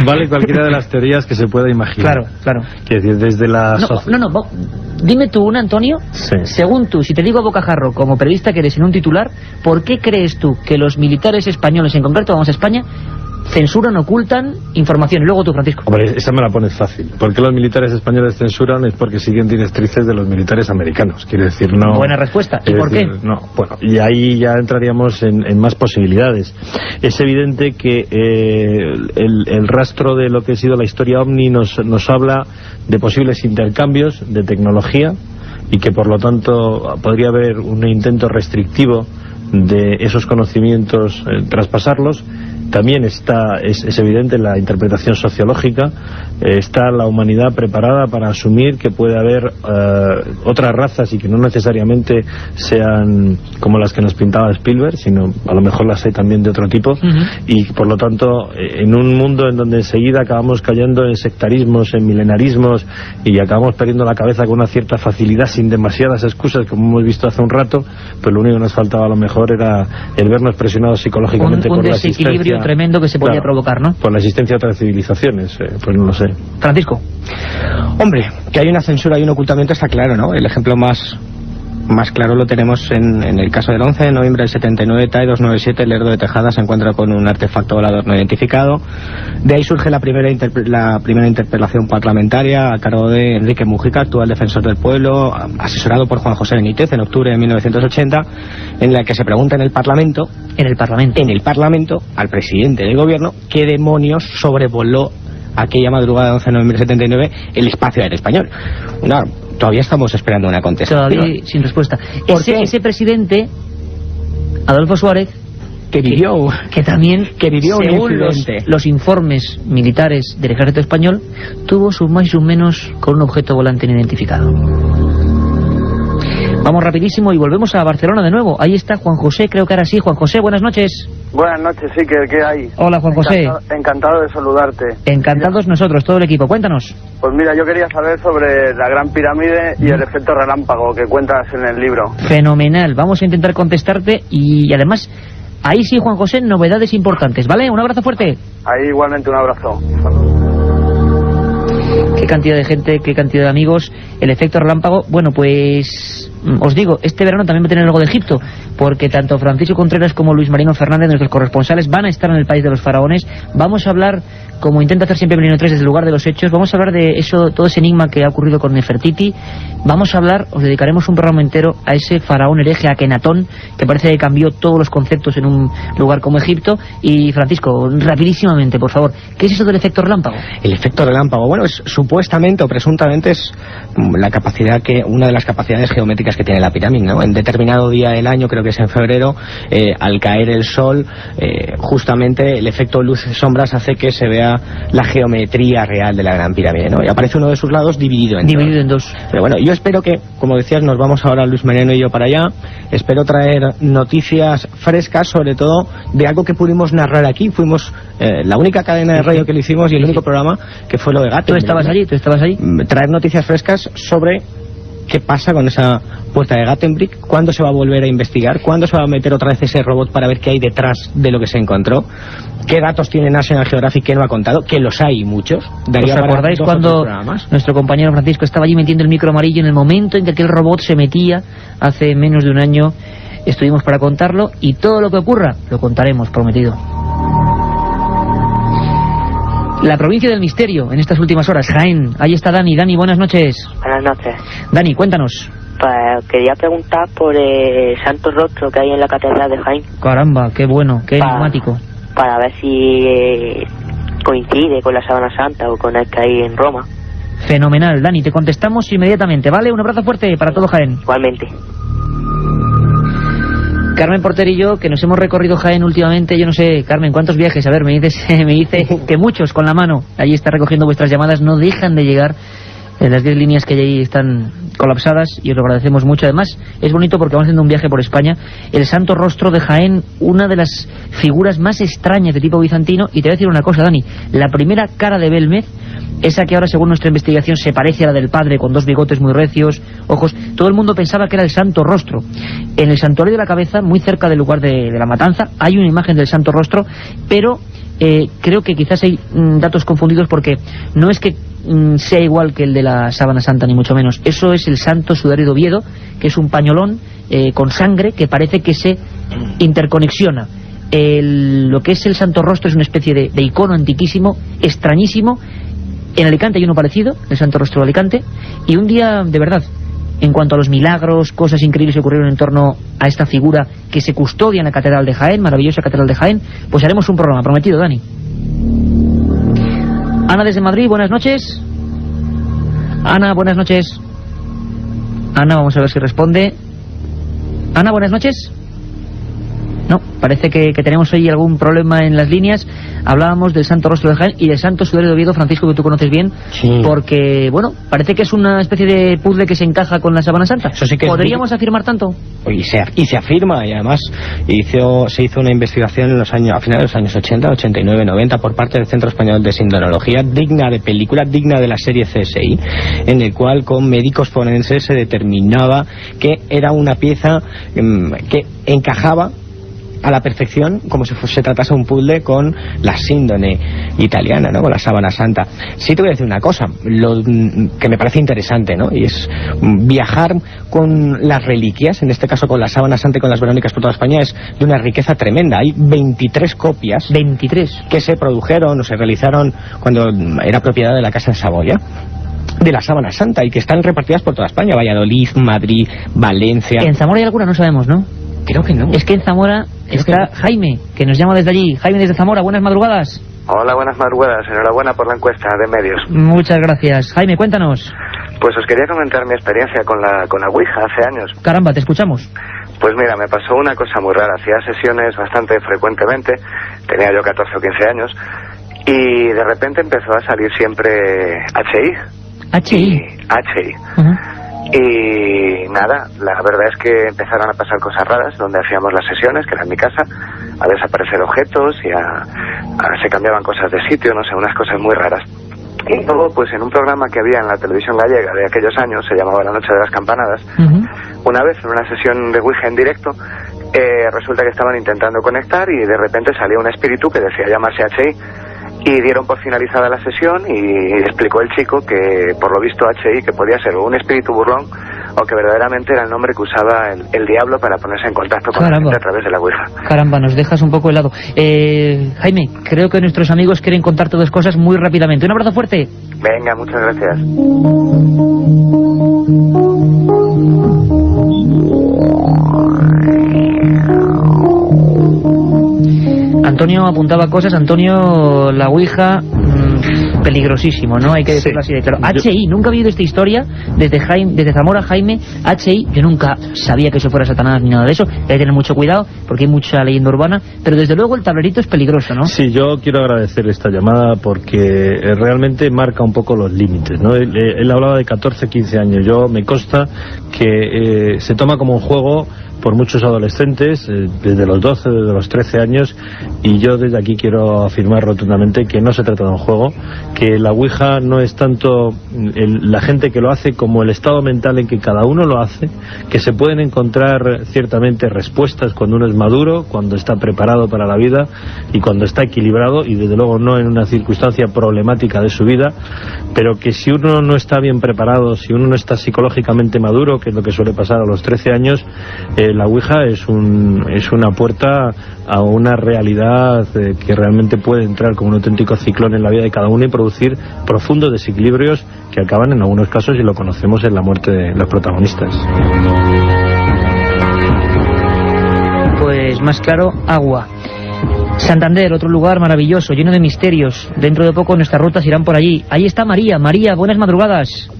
Vale cualquiera de las teorías que se pueda imaginar. Claro, claro. Quiero decir, desde la... Dime tú una, Antonio, según tú, si te digo a bocajarro, como periodista que eres en un titular, ¿por qué crees tú que los militares españoles, en concreto vamos a España, censuran, ocultan información? Y luego tú, Francisco. Hombre, esa me la pones fácil. ¿Por qué los militares españoles censuran? Es porque siguen directrices de los militares americanos. Quiero decir, no... Buena respuesta. ¿Y por qué? No, bueno, y ahí ya entraríamos en más posibilidades. Es evidente que el rastro de lo que ha sido la historia OVNI nos habla de posibles intercambios de tecnología, y que por lo tanto podría haber un intento restrictivo de esos conocimientos, traspasarlos. También es evidente la interpretación sociológica. Está la humanidad preparada para asumir que puede haber otras razas, y que no necesariamente sean como las que nos pintaba Spielberg, sino a lo mejor las hay también de otro tipo. Y por lo tanto, en un mundo en donde enseguida acabamos cayendo en sectarismos, en milenarismos, y acabamos perdiendo la cabeza con una cierta facilidad, sin demasiadas excusas, como hemos visto hace un rato, pues lo único que nos faltaba a lo mejor era el vernos presionados psicológicamente por la existencia tremendo que se podía provocar, ¿no? Por la existencia de otras civilizaciones, pues no lo sé. Francisco. Hombre, que hay una censura y un ocultamiento está claro, ¿no? El ejemplo más claro lo tenemos en el caso del 11 de noviembre del 79, TAE 297, Lerdo de Tejada se encuentra con un artefacto volador no identificado. De ahí surge la primera interpelación parlamentaria a cargo de Enrique Mujica, actual defensor del pueblo, asesorado por Juan José Benítez en octubre de 1980, en la que se pregunta en el Parlamento al presidente del gobierno qué demonios sobrevoló aquella madrugada del 11 de noviembre del 79 el espacio aéreo español. Todavía estamos esperando una contestación. Todavía sin respuesta. Ese presidente, Adolfo Suárez, que vivió según los informes militares del ejército español, tuvo sus más y sus menos con un objeto volante no identificado. Vamos rapidísimo y volvemos a Barcelona de nuevo. Ahí está Juan José, creo que ahora sí. Juan José, buenas noches. Buenas noches, sí, ¿qué hay? Hola, Juan José. Encantado de saludarte. Encantados nosotros, todo el equipo. Cuéntanos. Pues mira, yo quería saber sobre la Gran Pirámide y el efecto relámpago que cuentas en el libro. Fenomenal. Vamos a intentar contestarte y además Ahí sí, Juan José, novedades importantes, ¿vale? Un abrazo fuerte. Ahí igualmente un abrazo. Qué cantidad de gente, qué cantidad de amigos. El efecto relámpago, bueno, pues os digo, este verano también va a tener algo de Egipto, porque tanto Francisco Contreras como Luis Marino Fernández, nuestros corresponsales, van a estar en el país de los faraones. Vamos a hablar, como intenta hacer siempre Milenio 3 desde el lugar de los hechos, vamos a hablar de eso, todo ese enigma que ha ocurrido con Nefertiti. Vamos a hablar, os dedicaremos un programa entero a ese faraón hereje Akenatón, que parece que cambió todos los conceptos en un lugar como Egipto. Y Francisco, rapidísimamente, por favor, ¿qué es eso del efecto relámpago? El efecto relámpago, bueno, es supuestamente o presuntamente es la capacidad una de las capacidades geométricas que tiene la pirámide, ¿no? En determinado día del año, creo que es en febrero, al caer el sol, justamente el efecto luces y sombras hace que se vea la geometría real de la Gran Pirámide, ¿no? Y aparece uno de sus lados dividido en dos. Pero bueno, yo espero que, como decías, nos vamos ahora Luis Mariano y yo para allá. Espero traer noticias frescas, sobre todo de algo que pudimos narrar aquí. Fuimos la única cadena de radio que lo hicimos y el único programa que fue lo de Gato. ¿Tú estabas allí? Traer noticias frescas sobre qué pasa con esa puerta de Gattenbrick, cuándo se va a volver a investigar, cuándo se va a meter otra vez ese robot para ver qué hay detrás de lo que se encontró, qué datos tiene National Geographic que no ha contado, que los hay muchos. ¿Os acordáis cuando nuestro compañero Francisco estaba allí metiendo el micro amarillo en el momento en que aquel robot se metía hace menos de un año? Estuvimos para contarlo y todo lo que ocurra lo contaremos, prometido. La provincia del misterio en estas últimas horas, Jaén. Ahí está Dani. Dani, buenas noches. Buenas noches. Dani, cuéntanos. Pues quería preguntar por el Santo Rostro que hay en la Catedral de Jaén. Caramba, qué bueno, qué enigmático. Para ver si coincide con la Sábana Santa o con el que hay en Roma. Fenomenal, Dani, te contestamos inmediatamente, ¿vale? Un abrazo fuerte para todo Jaén. Igualmente. Carmen Porter y yo, que nos hemos recorrido Jaén últimamente, yo no sé, Carmen, ¿cuántos viajes? A ver, me dice que muchos con la mano. Allí está recogiendo vuestras llamadas, no dejan de llegar en las 10 líneas que allí están colapsadas y os lo agradecemos mucho. Además, es bonito porque vamos haciendo un viaje por España. El Santo Rostro de Jaén, una de las figuras más extrañas de tipo bizantino. Y te voy a decir una cosa, Dani, la primera cara de Belmez, esa que ahora según nuestra investigación se parece a la del padre, con dos bigotes muy recios, ojos, todo el mundo pensaba que era el Santo Rostro. En el Santuario de la Cabeza, muy cerca del lugar de la matanza, hay una imagen del Santo Rostro, pero creo que quizás hay datos confundidos, porque no es que sea igual que el de la Sábana Santa, ni mucho menos. Eso es el Santo Sudario de Oviedo, que es un pañolón con sangre que parece que se interconexiona. Lo que es el Santo Rostro es una especie de icono antiquísimo, extrañísimo. En Alicante hay uno parecido, el Santo Rostro de Alicante, y un día, de verdad, en cuanto a los milagros, cosas increíbles que ocurrieron en torno a esta figura que se custodia en la Catedral de Jaén, maravillosa Catedral de Jaén, pues haremos un programa, prometido, Dani. Ana desde Madrid, buenas noches. Ana, buenas noches. Ana, vamos a ver si responde. Ana, buenas noches. No, parece que tenemos hoy algún problema en las líneas. Hablábamos del Santo Rostro de Jaén y del Santo Sudario de Oviedo, Francisco, que tú conoces bien, sí. Porque, bueno, parece que es una especie de puzzle que se encaja con la Sábana Santa. Eso sí que ¿podríamos afirmar tanto? Y se afirma, y además se hizo una investigación a finales de los años 80, 89, 90 por parte del Centro Español de Sindonología, digna de película, digna de la serie CSI, en el cual con médicos forenses se determinaba que era una pieza que encajaba a la perfección, como si se tratase un puzzle con la síndone italiana, ¿no? Con la Sábana Santa. Sí te voy a decir una cosa, lo que me parece interesante, ¿no? Y es viajar con las reliquias, en este caso con la Sábana Santa y con las Verónicas por toda España, es de una riqueza tremenda. Hay 23 copias. 23. Que se produjeron o se realizaron cuando era propiedad de la Casa de Saboya, de la Sábana Santa, y que están repartidas por toda España: Valladolid, Madrid, Valencia. En Zamora hay alguna, no sabemos, ¿no? Creo que no. Es que en Zamora está Jaime, que nos llama desde allí. Jaime desde Zamora, buenas madrugadas. Hola, buenas madrugadas. Enhorabuena por la encuesta de medios. Muchas gracias. Jaime, cuéntanos. Pues os quería comentar mi experiencia con la Ouija hace años. Caramba, te escuchamos. Pues mira, me pasó una cosa muy rara. Hacía sesiones bastante frecuentemente. Tenía yo 14 o 15 años. Y de repente empezó a salir siempre HI. Y nada, la verdad es que empezaron a pasar cosas raras donde hacíamos las sesiones, que era en mi casa, a desaparecer objetos y se cambiaban cosas de sitio, no sé, unas cosas muy raras. Y luego, pues en un programa que había en la televisión gallega de aquellos años, se llamaba La Noche de las Campanadas, una vez en una sesión de Ouija en directo, Resulta que estaban intentando conectar y de repente salía un espíritu que decía llamarse HI. Y dieron por finalizada la sesión y explicó el chico que por lo visto HI que podía ser un espíritu burlón o que verdaderamente era el nombre que usaba el diablo para ponerse en contacto con la gente a través de la Ouija. Caramba, nos dejas un poco helado. Jaime, creo que nuestros amigos quieren contarte dos cosas muy rápidamente. Un abrazo fuerte. Venga, muchas gracias. Antonio apuntaba cosas. Antonio, la Ouija, peligrosísimo, ¿no? Hay que decirlo así de claro. HI, nunca he oído esta historia desde Zamora, Jaime. HI, yo nunca sabía que eso fuera Satanás ni nada de eso. Hay que tener mucho cuidado porque hay mucha leyenda urbana, pero desde luego el tablerito es peligroso, ¿no? Sí, yo quiero agradecer esta llamada porque realmente marca un poco los límites, ¿no? Él hablaba de 14, 15 años. Yo me consta que se toma como un juego por muchos adolescentes, desde los 12, desde los 13 años, y yo desde aquí quiero afirmar rotundamente que no se trata de un juego, que la Ouija no es tanto la gente que lo hace como el estado mental en que cada uno lo hace, que se pueden encontrar ciertamente respuestas cuando uno es maduro, cuando está preparado para la vida y cuando está equilibrado, y desde luego no en una circunstancia problemática de su vida, pero que si uno no está bien preparado, si uno no está psicológicamente maduro, que es lo que suele pasar a los 13 años, la Ouija es una puerta a una realidad que realmente puede entrar como un auténtico ciclón en la vida de cada uno y producir profundos desequilibrios que acaban en algunos casos, y lo conocemos, en la muerte de los protagonistas. Pues más claro, agua. Santander, otro lugar maravilloso, lleno de misterios. Dentro de poco nuestras rutas irán por allí. Ahí está María. María, buenas madrugadas.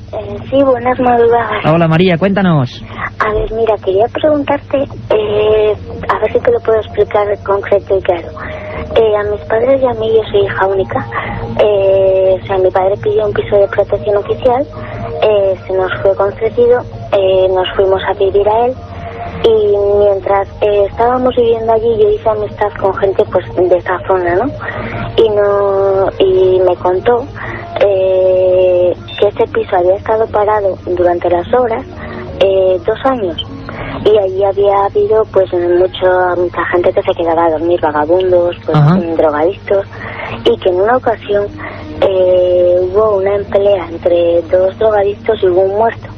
Sí, buenas madrugadas. Hola María, cuéntanos. A ver, mira, quería preguntarte, a ver si te lo puedo explicar concreto y claro. A mis padres y a mí, yo soy hija única. O sea, mi padre pidió un piso de protección oficial, se nos fue concedido, nos fuimos a vivir a él. Y mientras estábamos viviendo allí, yo hice amistad con gente pues de esa zona, ¿no? Y me contó que ese piso había estado parado durante las obras 2 años, y allí había habido pues mucha gente que se quedaba a dormir, vagabundos, pues drogadictos, y que en una ocasión hubo una pelea entre 2 drogadictos y hubo un muerto.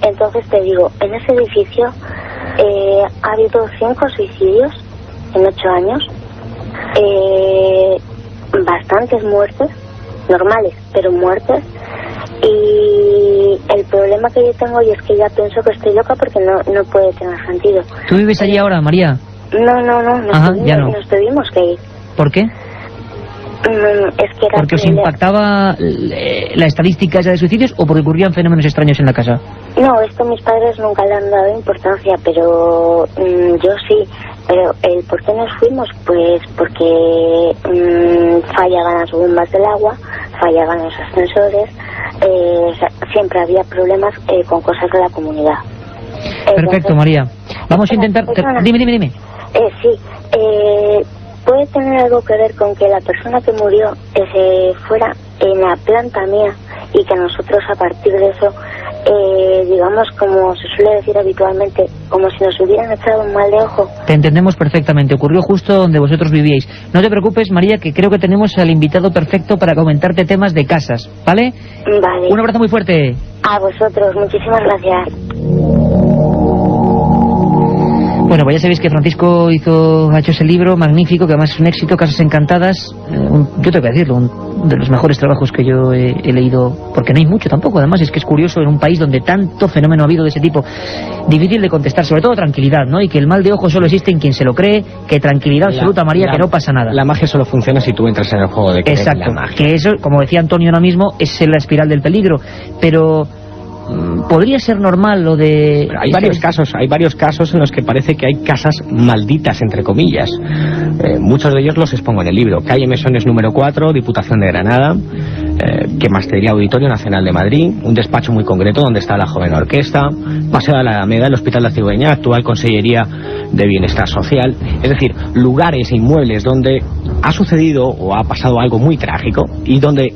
Entonces te digo, en ese edificio ha habido 5 suicidios en 8 años, bastantes muertes, normales, pero muertes. Y el problema que yo tengo, y es que ya pienso que estoy loca porque no puede tener sentido. ¿Tú vives allí ahora, María? Nos tuvimos que ir. ¿Por qué? Es que era ¿porque os impactaba la estadística esa de suicidios o porque ocurrían fenómenos extraños en la casa? No, esto mis padres nunca le han dado importancia, pero yo sí. Pero el por qué nos fuimos, pues porque fallaban las bombas del agua, fallaban los ascensores, siempre había problemas con cosas de la comunidad. Perfecto, María. Vamos a intentar... Dime. ¿Puede tener algo que ver con que la persona que murió fuera en la planta mía y que nosotros a partir de eso, digamos, como se suele decir habitualmente, como si nos hubieran echado un mal de ojo? Te entendemos perfectamente, ocurrió justo donde vosotros vivíais. No te preocupes, María, que creo que tenemos al invitado perfecto para comentarte temas de casas, ¿vale? Vale. Un abrazo muy fuerte. A vosotros, muchísimas gracias. Bueno, pues ya sabéis que Francisco ha hecho ese libro magnífico, que además es un éxito, Casas Encantadas. Yo tengo que decirlo, uno de los mejores trabajos que yo he leído, porque no hay mucho tampoco. Además es que es curioso en un país donde tanto fenómeno ha habido de ese tipo. Difícil de contestar, sobre todo tranquilidad, ¿no? Y que el mal de ojo solo existe en quien se lo cree, que tranquilidad absoluta, María, que no pasa nada. La magia solo funciona si tú entras en el juego de creer. Exacto, la magia. Que eso, como decía Antonio ahora mismo, es la espiral del peligro. Pero... ¿podría ser normal lo de...? Hay varios casos en los que parece que hay casas malditas, entre comillas. Muchos de ellos los expongo en el libro. Calle Mesones número 4, Diputación de Granada, que más te diría Auditorio Nacional de Madrid, un despacho muy concreto donde está la Joven Orquesta, Paseo de la Alameda, el Hospital de la Cigüeña, actual Consellería de Bienestar Social. Es decir, lugares e inmuebles donde ha sucedido o ha pasado algo muy trágico y donde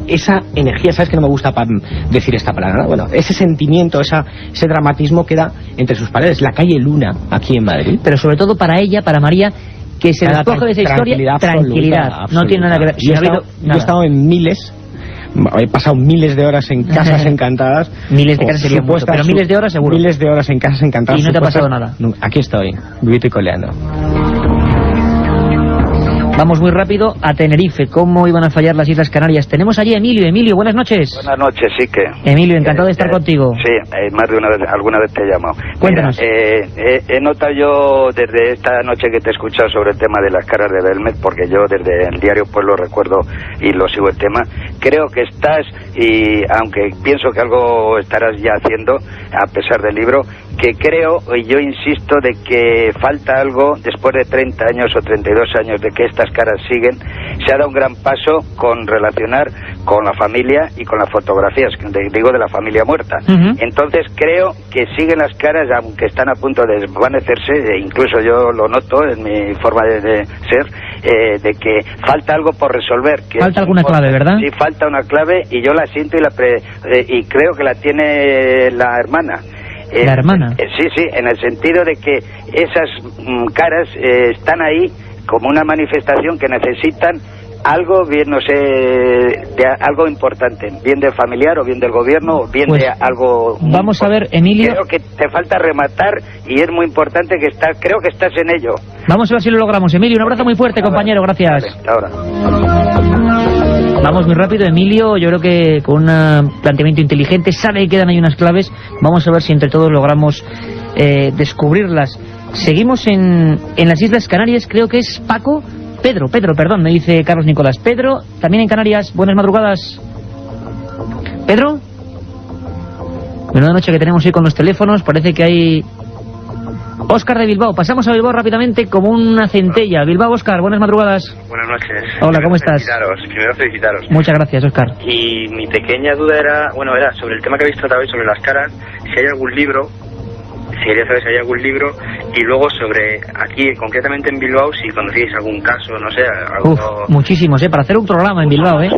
esa energía, sabes que no me gusta decir esta palabra, ¿no? Bueno, ese sentimiento, ese dramatismo queda entre sus paredes. La calle Luna, aquí en Madrid. Pero sobre todo para ella, para María, que se despoje de esa historia, tranquilidad. Absoluta. No tiene nada que ver. Yo he estado en miles, he pasado miles de horas en casas encantadas. Miles de casas sería mucho, pero miles de horas seguro. Miles de horas en casas encantadas. Y no te ha pasado nada. Aquí estoy, vivito y coleando. Vamos muy rápido a Tenerife. ¿Cómo iban a fallar las Islas Canarias? Tenemos allí a Emilio. Emilio, buenas noches. Buenas noches, sí que... Emilio, encantado de estar contigo. Sí, más de una vez, alguna vez te he llamado. Cuéntanos. Mira, he notado yo desde esta noche que te he escuchado sobre el tema de las caras de Belmez, porque yo desde el diario pues lo recuerdo y lo sigo el tema. Creo que estás, y aunque pienso que algo estarás ya haciendo, a pesar del libro, que creo, y yo insisto, de que falta algo después de 30 años o 32 años de que estas caras siguen. Se ha dado un gran paso con relacionar con la familia y con las fotografías, digo, de la familia muerta. Entonces creo que siguen las caras, aunque están a punto de desvanecerse, incluso yo lo noto en mi forma de ser, de que falta algo por resolver. Que falta alguna clave, ¿verdad? Sí, falta una clave, y yo la siento y creo que la tiene la hermana. ¿La hermana? Sí, en el sentido de que esas caras están ahí como una manifestación que necesitan algo, bien no sé, de algo importante, bien del familiar o bien del gobierno o bien de algo... Vamos a ver, Emilio... Creo que te falta rematar y es muy importante que creo que estás en ello. Vamos a ver si lo logramos. Emilio, un abrazo muy fuerte, compañero, gracias. Vale, hasta ahora. Vamos muy rápido, Emilio, yo creo que con un planteamiento inteligente, sabe que quedan ahí unas claves. Vamos a ver si entre todos logramos descubrirlas. Seguimos en las Islas Canarias, creo que es Pedro, perdón, me dice Carlos Nicolás. Pedro, también en Canarias, buenas madrugadas. ¿Pedro? Menuda noche que tenemos hoy con los teléfonos, parece que hay... Óscar de Bilbao, pasamos a Bilbao rápidamente como una centella. Bilbao, Óscar, buenas madrugadas. Buenas noches. Hola, ¿cómo estás? Primero felicitaros. Muchas gracias, Óscar. Y mi pequeña duda era sobre el tema que habéis tratado hoy, sobre las caras, si hay algún libro... Si quería saber si hay algún libro, y luego sobre aquí, concretamente en Bilbao, si conocéis algún caso, no sé, algo... muchísimos, para hacer un programa en Bilbao, Pues,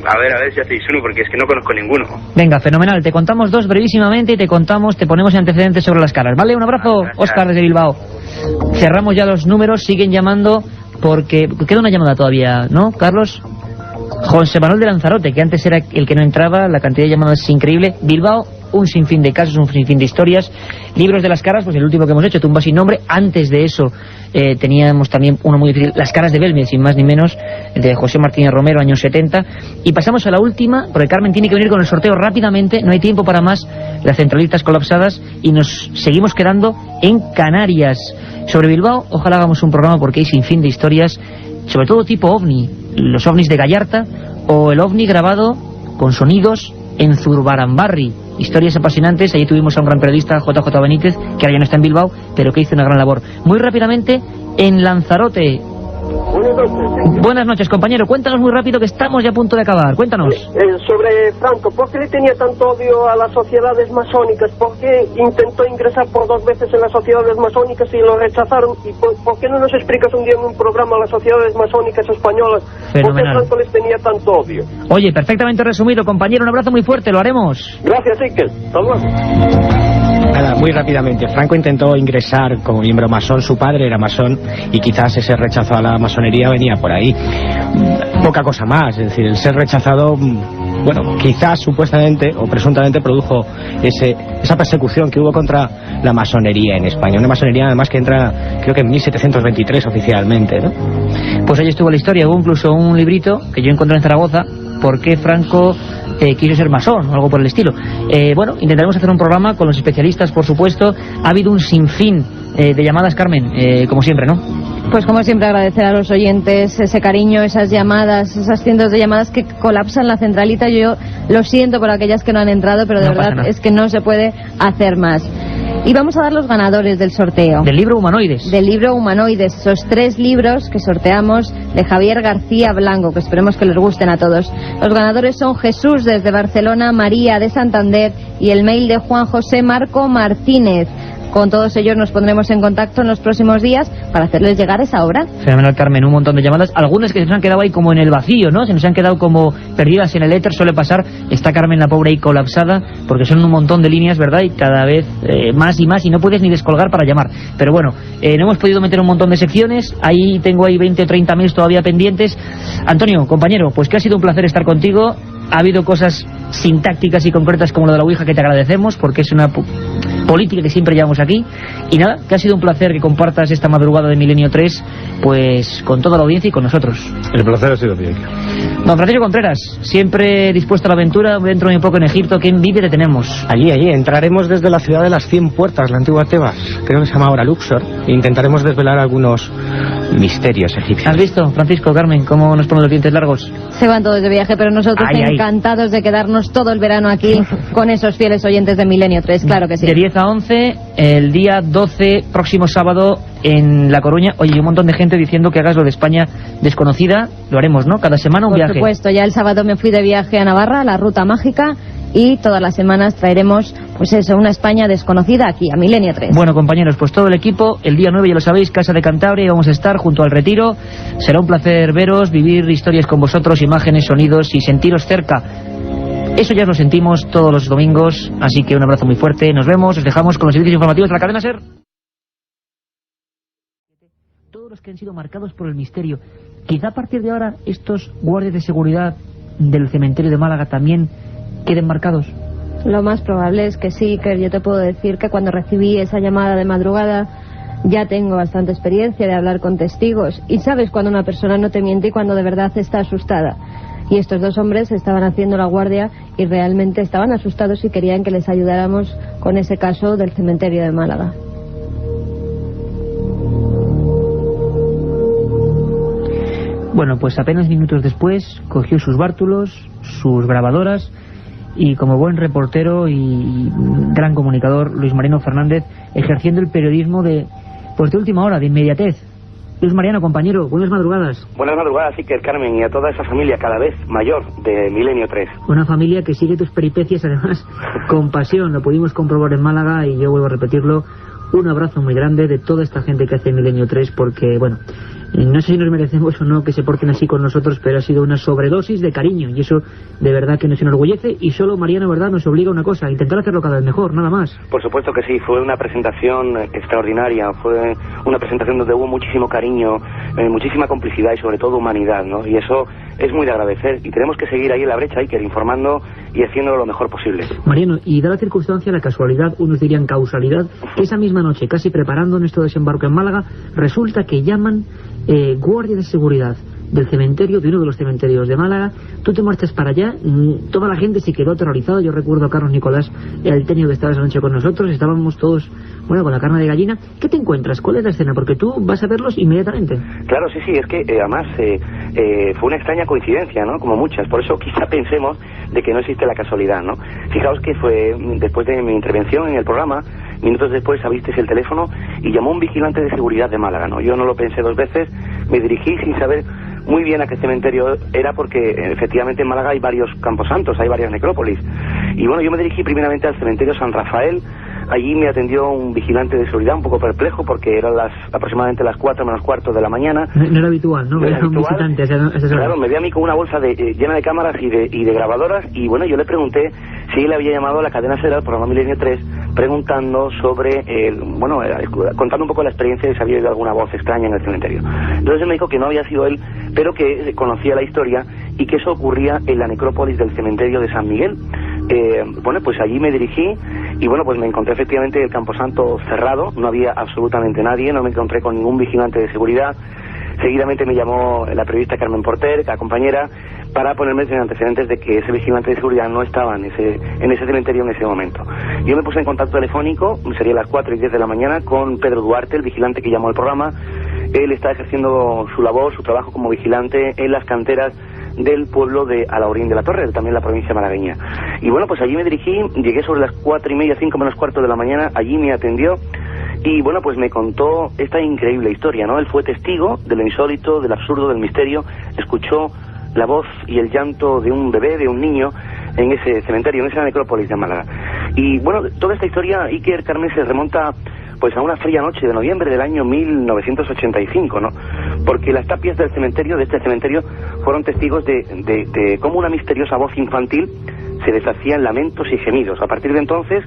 a ver si hacéis uno, porque es que no conozco ninguno. Venga, fenomenal, te contamos dos brevísimamente y te ponemos antecedentes sobre las caras, ¿vale? Un abrazo, Óscar desde Bilbao. Cerramos ya los números, siguen llamando, porque queda una llamada todavía, ¿no, Carlos? José Manuel de Lanzarote, que antes era el que no entraba, la cantidad de llamadas es increíble. Bilbao, un sinfín de casos, un sinfín de historias. Libros de las caras, pues el último que hemos hecho, Tumba sin nombre. Antes de eso teníamos también uno muy difícil, Las caras de Belmez, sin más ni menos, de José Martínez Romero, años 70. Y pasamos a la última, porque Carmen tiene que venir con el sorteo rápidamente, no hay tiempo para más, las centralitas colapsadas, y nos seguimos quedando en Canarias. Sobre Bilbao, ojalá hagamos un programa, porque hay sinfín de historias, sobre todo tipo ovni, los ovnis de Gallarta, o el ovni grabado con sonidos en Zurbaranbarri. Historias apasionantes. Allí tuvimos a un gran periodista, JJ Benítez, que ahora ya no está en Bilbao, pero que hizo una gran labor. Muy rápidamente, en Lanzarote. Buenas noches, compañero. Cuéntanos muy rápido, que estamos ya a punto de acabar. Cuéntanos. Sobre Franco, ¿por qué le tenía tanto odio a las sociedades masónicas? ¿Por qué intentó ingresar por 2 veces en las sociedades masónicas y lo rechazaron? ¿Y por qué no nos explicas un día en un programa las sociedades masónicas españolas? ¿Por qué Franco les tenía tanto odio? Oye, perfectamente resumido, compañero. Un abrazo muy fuerte, lo haremos. Gracias, Iker. Hasta luego. Nada, muy rápidamente. Franco intentó ingresar como miembro masón, su padre era masón, y quizás ese rechazo a la masonería venía por ahí. Poca cosa más, es decir, el ser rechazado, bueno, quizás supuestamente o presuntamente produjo esa persecución que hubo contra la masonería en España. Una masonería además que entra, creo que en 1723 oficialmente, ¿no? Pues ahí estuvo la historia. Hubo incluso un librito que yo encontré en Zaragoza, ¿por qué Franco quiso ser masón o algo por el estilo? Bueno, intentaremos hacer un programa con los especialistas, por supuesto. Ha habido un sinfín de llamadas, Carmen, como siempre, ¿no? Pues como siempre, agradecer a los oyentes ese cariño, esas llamadas, esas cientos de llamadas que colapsan la centralita. Yo lo siento por aquellas que no han entrado, pero de verdad es que no se puede hacer más. Y vamos a dar los ganadores del sorteo. Del libro Humanoides. Del libro Humanoides, esos 3 libros que sorteamos de Javier García Blanco, que esperemos que les gusten a todos. Los ganadores son Jesús desde Barcelona, María de Santander y el mail de Juan José Marco Martínez. Con todos ellos nos pondremos en contacto en los próximos días para hacerles llegar esa obra. Fenomenal, Carmen, un montón de llamadas, algunas que se nos han quedado ahí como en el vacío, ¿no? Se nos han quedado como perdidas en el éter, suele pasar. Está Carmen la pobre ahí colapsada, porque son un montón de líneas, ¿verdad? Y cada vez más y más, y no puedes ni descolgar para llamar. Pero bueno, no hemos podido meter un montón de secciones, ahí tengo 20 o 30 mails todavía pendientes. Antonio, compañero, pues que ha sido un placer estar contigo. Ha habido cosas sintácticas y concretas como lo de la Ouija que te agradecemos, porque es una política que siempre llevamos aquí. Y nada, que ha sido un placer que compartas esta madrugada de Milenio 3 pues con toda la audiencia y con nosotros. El placer ha sido mío. Don Francisco Contreras, siempre dispuesto a la aventura, dentro de un poco en Egipto. ¿Qué envidia te tenemos? Allí, entraremos desde la ciudad de las 100 puertas, la antigua Tebas, creo que se llama ahora Luxor, e intentaremos desvelar algunos misterios egipcios. ¿Has visto, Francisco, Carmen, cómo nos ponen los dientes largos? Se van todos de viaje, pero nosotros encantados de quedarnos todo el verano aquí con esos fieles oyentes de Milenio 3, claro que sí. De 10 a 11, el día 12, próximo sábado, en La Coruña. Oye, un montón de gente diciendo que hagas lo de España desconocida. Lo haremos, ¿no? Cada semana un viaje. Por supuesto, ya el sábado me fui de viaje a Navarra, la Ruta Mágica, y todas las semanas traeremos, pues eso, una España desconocida aquí, a Milenio 3. Bueno, compañeros, pues todo el equipo, el día 9, ya lo sabéis, Casa de Cantabria, y vamos a estar junto al Retiro. Será un placer veros, vivir historias con vosotros, imágenes, sonidos y sentiros cerca. Eso ya lo sentimos todos los domingos, así que un abrazo muy fuerte, nos vemos, os dejamos con los servicios informativos de la cadena SER. Todos los que han sido marcados por el misterio, quizá a partir de ahora estos guardias de seguridad del cementerio de Málaga también queden marcados. Lo más probable es que sí, que yo te puedo decir que cuando recibí esa llamada de madrugada ya tengo bastante experiencia de hablar con testigos y sabes cuando una persona no te miente y cuando de verdad está asustada. Y estos dos hombres estaban haciendo la guardia y realmente estaban asustados y querían que les ayudáramos con ese caso del cementerio de Málaga. Bueno, pues apenas minutos después cogió sus bártulos, sus grabadoras y como buen reportero y gran comunicador, Luis Mariano Fernández, ejerciendo el periodismo de última hora, de inmediatez. Luis Mariano, compañero, buenas madrugadas. Buenas madrugadas, Iker, Carmen, y a toda esa familia cada vez mayor de Milenio 3. Una familia que sigue tus peripecias, además, con pasión. Lo pudimos comprobar en Málaga y yo vuelvo a repetirlo. Un abrazo muy grande de toda esta gente que hace Milenio 3 porque, bueno, no sé si nos merecemos o no que se porten así con nosotros, pero ha sido una sobredosis de cariño y eso de verdad que nos enorgullece y solo, Mariano, verdad, nos obliga a una cosa, a intentar hacerlo cada vez mejor, nada más. Por supuesto que sí, fue una presentación extraordinaria, fue una presentación donde hubo muchísimo cariño, muchísima complicidad y sobre todo humanidad, ¿no? Y eso es muy de agradecer y tenemos que seguir ahí en la brecha, Iker, informando y haciéndolo lo mejor posible. Mariano, y da la circunstancia, la casualidad, unos dirían causalidad, que esa misma noche, casi preparando nuestro desembarco en Málaga, resulta que llaman guardia de seguridad del cementerio, de uno de los cementerios de Málaga. Tú te marchas para allá, toda la gente se quedó aterrorizada. Yo recuerdo a Carlos Nicolás, el técnico que estaba esa noche con nosotros, estábamos todos, bueno, con la carne de gallina. ¿Qué te encuentras? ¿Cuál es la escena? Porque tú vas a verlos inmediatamente. Claro, sí, es que además fue una extraña coincidencia, ¿no? Como muchas, por eso quizá pensemos de que no existe la casualidad, ¿no? Fijaos que fue después de mi intervención en el programa, minutos después abristeis el teléfono y llamó un vigilante de seguridad de Málaga, ¿no? Yo no lo pensé dos veces, me dirigí sin saber muy bien a qué cementerio era porque efectivamente en Málaga hay varios camposantos, hay varias necrópolis. Y bueno, yo me dirigí primeramente al cementerio San Rafael. Allí me atendió un vigilante de seguridad un poco perplejo porque eran aproximadamente las 4 menos cuarto de la mañana. No era habitual, ¿no? Era un visitante. Claro, me ve a mí con una bolsa llena de cámaras y de grabadoras y bueno, yo le pregunté si él había llamado a la cadena SER, al programa Milenio 3, preguntando sobre, contando un poco la experiencia de si había oído alguna voz extraña en el cementerio. Entonces él me dijo que no había sido él, pero que conocía la historia y que eso ocurría en la necrópolis del cementerio de San Miguel. Bueno, pues allí me dirigí y bueno, pues me encontré efectivamente el camposanto cerrado, no había absolutamente nadie, no me encontré con ningún vigilante de seguridad. Seguidamente me llamó la periodista Carmen Porter, la compañera, para ponerme en antecedentes de que ese vigilante de seguridad no estaba en ese cementerio en ese momento. Yo me puse en contacto telefónico, sería las 4:10 de la mañana, con Pedro Duarte, el vigilante que llamó al programa. Él está ejerciendo su labor, su trabajo como vigilante en las canteras del pueblo de Alaurín de la Torre, también la provincia malagueña. Y bueno, pues allí me dirigí, llegué sobre las 4:30, 5 menos cuarto de la mañana, allí me atendió y bueno, pues me contó esta increíble historia, ¿no? Él fue testigo de lo insólito, del absurdo, del misterio, escuchó la voz y el llanto de un bebé, de un niño, en ese cementerio, en esa necrópolis de Málaga. Y bueno, toda esta historia, Iker, Carmen, se remonta pues a una fría noche de noviembre del año 1985, ¿no? Porque las tapias del cementerio, de este cementerio, fueron testigos de cómo una misteriosa voz infantil se deshacía en lamentos y gemidos. A partir de entonces,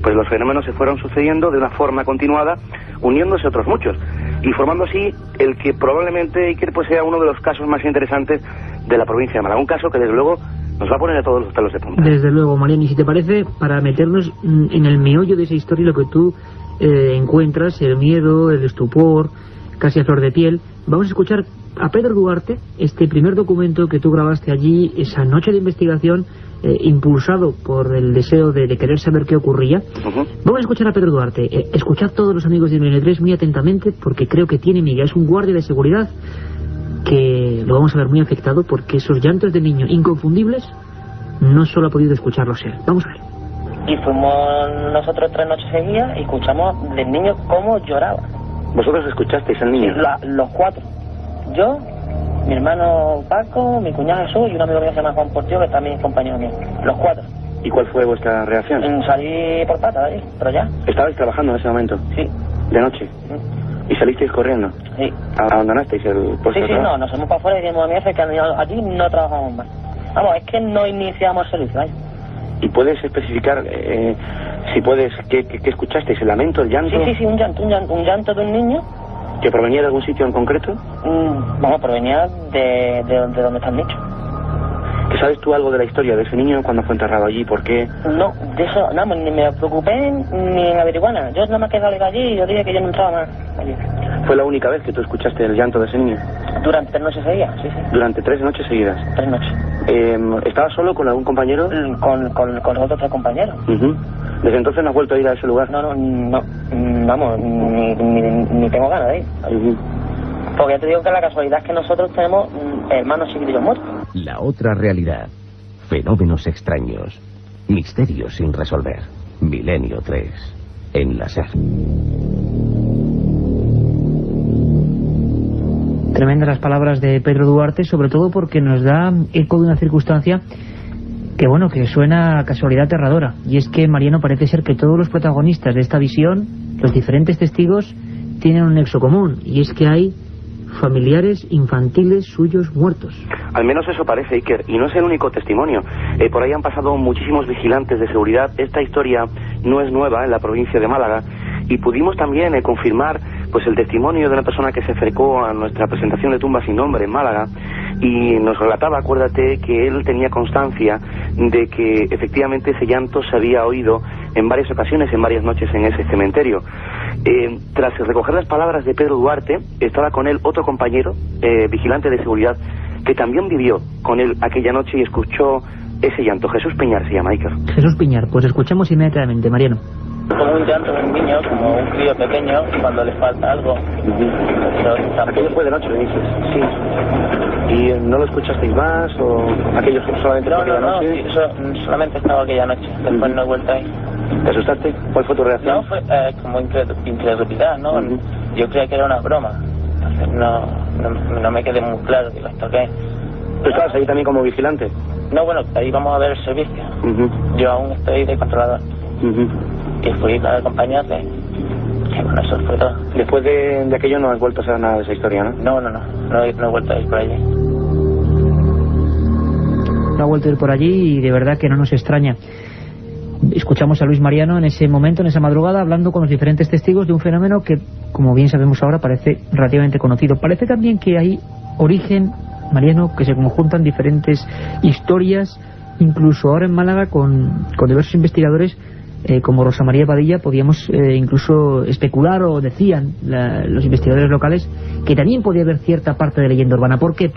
pues los fenómenos se fueron sucediendo de una forma continuada, uniéndose otros muchos, y formando así el que probablemente, Iker, pues sea uno de los casos más interesantes de la provincia de Málaga. Un caso que desde luego nos va a poner a todos los pelos de punta. Desde luego, Mariano, y si te parece, para meternos en el meollo de esa historia, lo que tú encuentras, el miedo, el estupor, casi a flor de piel, vamos a escuchar a Pedro Duarte, este primer documento que tú grabaste allí, esa noche de investigación, impulsado por el deseo de querer saber qué ocurría. Vamos a escuchar a Pedro Duarte. Escuchad todos los amigos de Milenio 3 muy atentamente, porque creo que tiene miga. Es un guardia de seguridad que lo vamos a ver muy afectado, porque esos llantos de niño inconfundibles no solo ha podido escucharlos él. Vamos a ver. Y fuimos nosotros 3 noches seguidas y escuchamos del niño cómo lloraba. ¿Vosotros escuchasteis al niño? Sí, los 4. Yo, mi hermano Paco, mi cuñado Jesús y un amigo mío que se llama Juan Portillo, que también es compañero mío. Los 4. ¿Y cuál fue vuestra reacción? Salí por pata de ahí, pero ya. ¿Estabais trabajando en ese momento? Sí. ¿De noche? ¿Y salisteis corriendo? Sí. ¿Abandonasteis el puesto? Sí, no, nos fuimos para afuera y dijimos a mi jefe que allí no trabajamos más. Vamos, es que no iniciamos el servicio, ¿vale? ¿Y puedes especificar, si puedes, qué escuchasteis? ¿El lamento, el llanto? Sí, un llanto de un niño. ¿Que provenía de algún sitio en concreto? Vamos, provenía de donde está el nicho. ¿Que sabes tú algo de la historia de ese niño, cuando fue enterrado allí, por qué? No, de eso, nada, ni me preocupé ni en averiguar nada. Yo nada más que salí allí y yo dije que yo no entraba más allí. ¿Fue la única vez que tú escuchaste el llanto de ese niño? Durante 3 noches seguidas, sí. ¿Durante 3 noches seguidas? 3 noches. ¿Estabas solo con algún compañero? Con los otros 3 compañeros. ¿Desde entonces no has vuelto a ir a ese lugar? No, vamos, ni tengo ganas de ir. Porque ya te digo que la casualidad es que nosotros tenemos hermanos chiquitillos muertos. La otra realidad. Fenómenos extraños. Misterios sin resolver. Milenio 3. En la SER. Tremendas las palabras de Pedro Duarte, sobre todo porque nos da eco de una circunstancia que, bueno, que suena a casualidad aterradora. Y es que, Mariano, parece ser que todos los protagonistas de esta visión, los diferentes testigos, tienen un nexo común. Y es que hay familiares infantiles suyos muertos. Al menos eso parece, Iker, y no es el único testimonio. Por ahí han pasado muchísimos vigilantes de seguridad. Esta historia no es nueva en la provincia de Málaga, y pudimos también confirmar pues el testimonio de una persona que se acercó a nuestra presentación de Tumba sin Nombre en Málaga y nos relataba, acuérdate, que él tenía constancia de que efectivamente ese llanto se había oído en varias ocasiones, en varias noches en ese cementerio. Tras recoger las palabras de Pedro Duarte, estaba con él otro compañero, vigilante de seguridad, que también vivió con él aquella noche y escuchó ese llanto. Jesús Piñar se llama, Iker. Jesús Piñar, pues escuchamos inmediatamente, Mariano. Como un llanto de un niño, como un crío pequeño, cuando le falta algo. Aquello fue de noche, me dices. Sí. ¿Y no lo escuchasteis más o aquello solamente fue aquella noche? No, sí, solamente estaba aquella noche. Después no he vuelto ahí. ¿Te asustaste? ¿Cuál fue tu reacción? No, fue como incredulidad, ¿no? Yo creía que era una broma. Entonces no me quedé muy claro que esto qué es. ¿Tú estabas ahí también como vigilante? No, bueno, ahí vamos a ver el servicio. Yo aún estoy de controlador. Y fui para acompañarle. Y bueno, eso fue todo. Después de aquello no has vuelto a saber nada de esa historia, ¿no? No he vuelto a ir por allí. No ha vuelto a ir por allí y de verdad que no nos extraña. Escuchamos a Luis Mariano en ese momento, en esa madrugada, hablando con los diferentes testigos de un fenómeno que, como bien sabemos ahora, parece relativamente conocido. Parece también que hay origen, Mariano, que se conjuntan diferentes historias, incluso ahora en Málaga con diversos investigadores, como Rosa María Padilla, podíamos incluso especular, o decían los investigadores locales, que también podía haber cierta parte de leyenda urbana. ¿Por qué?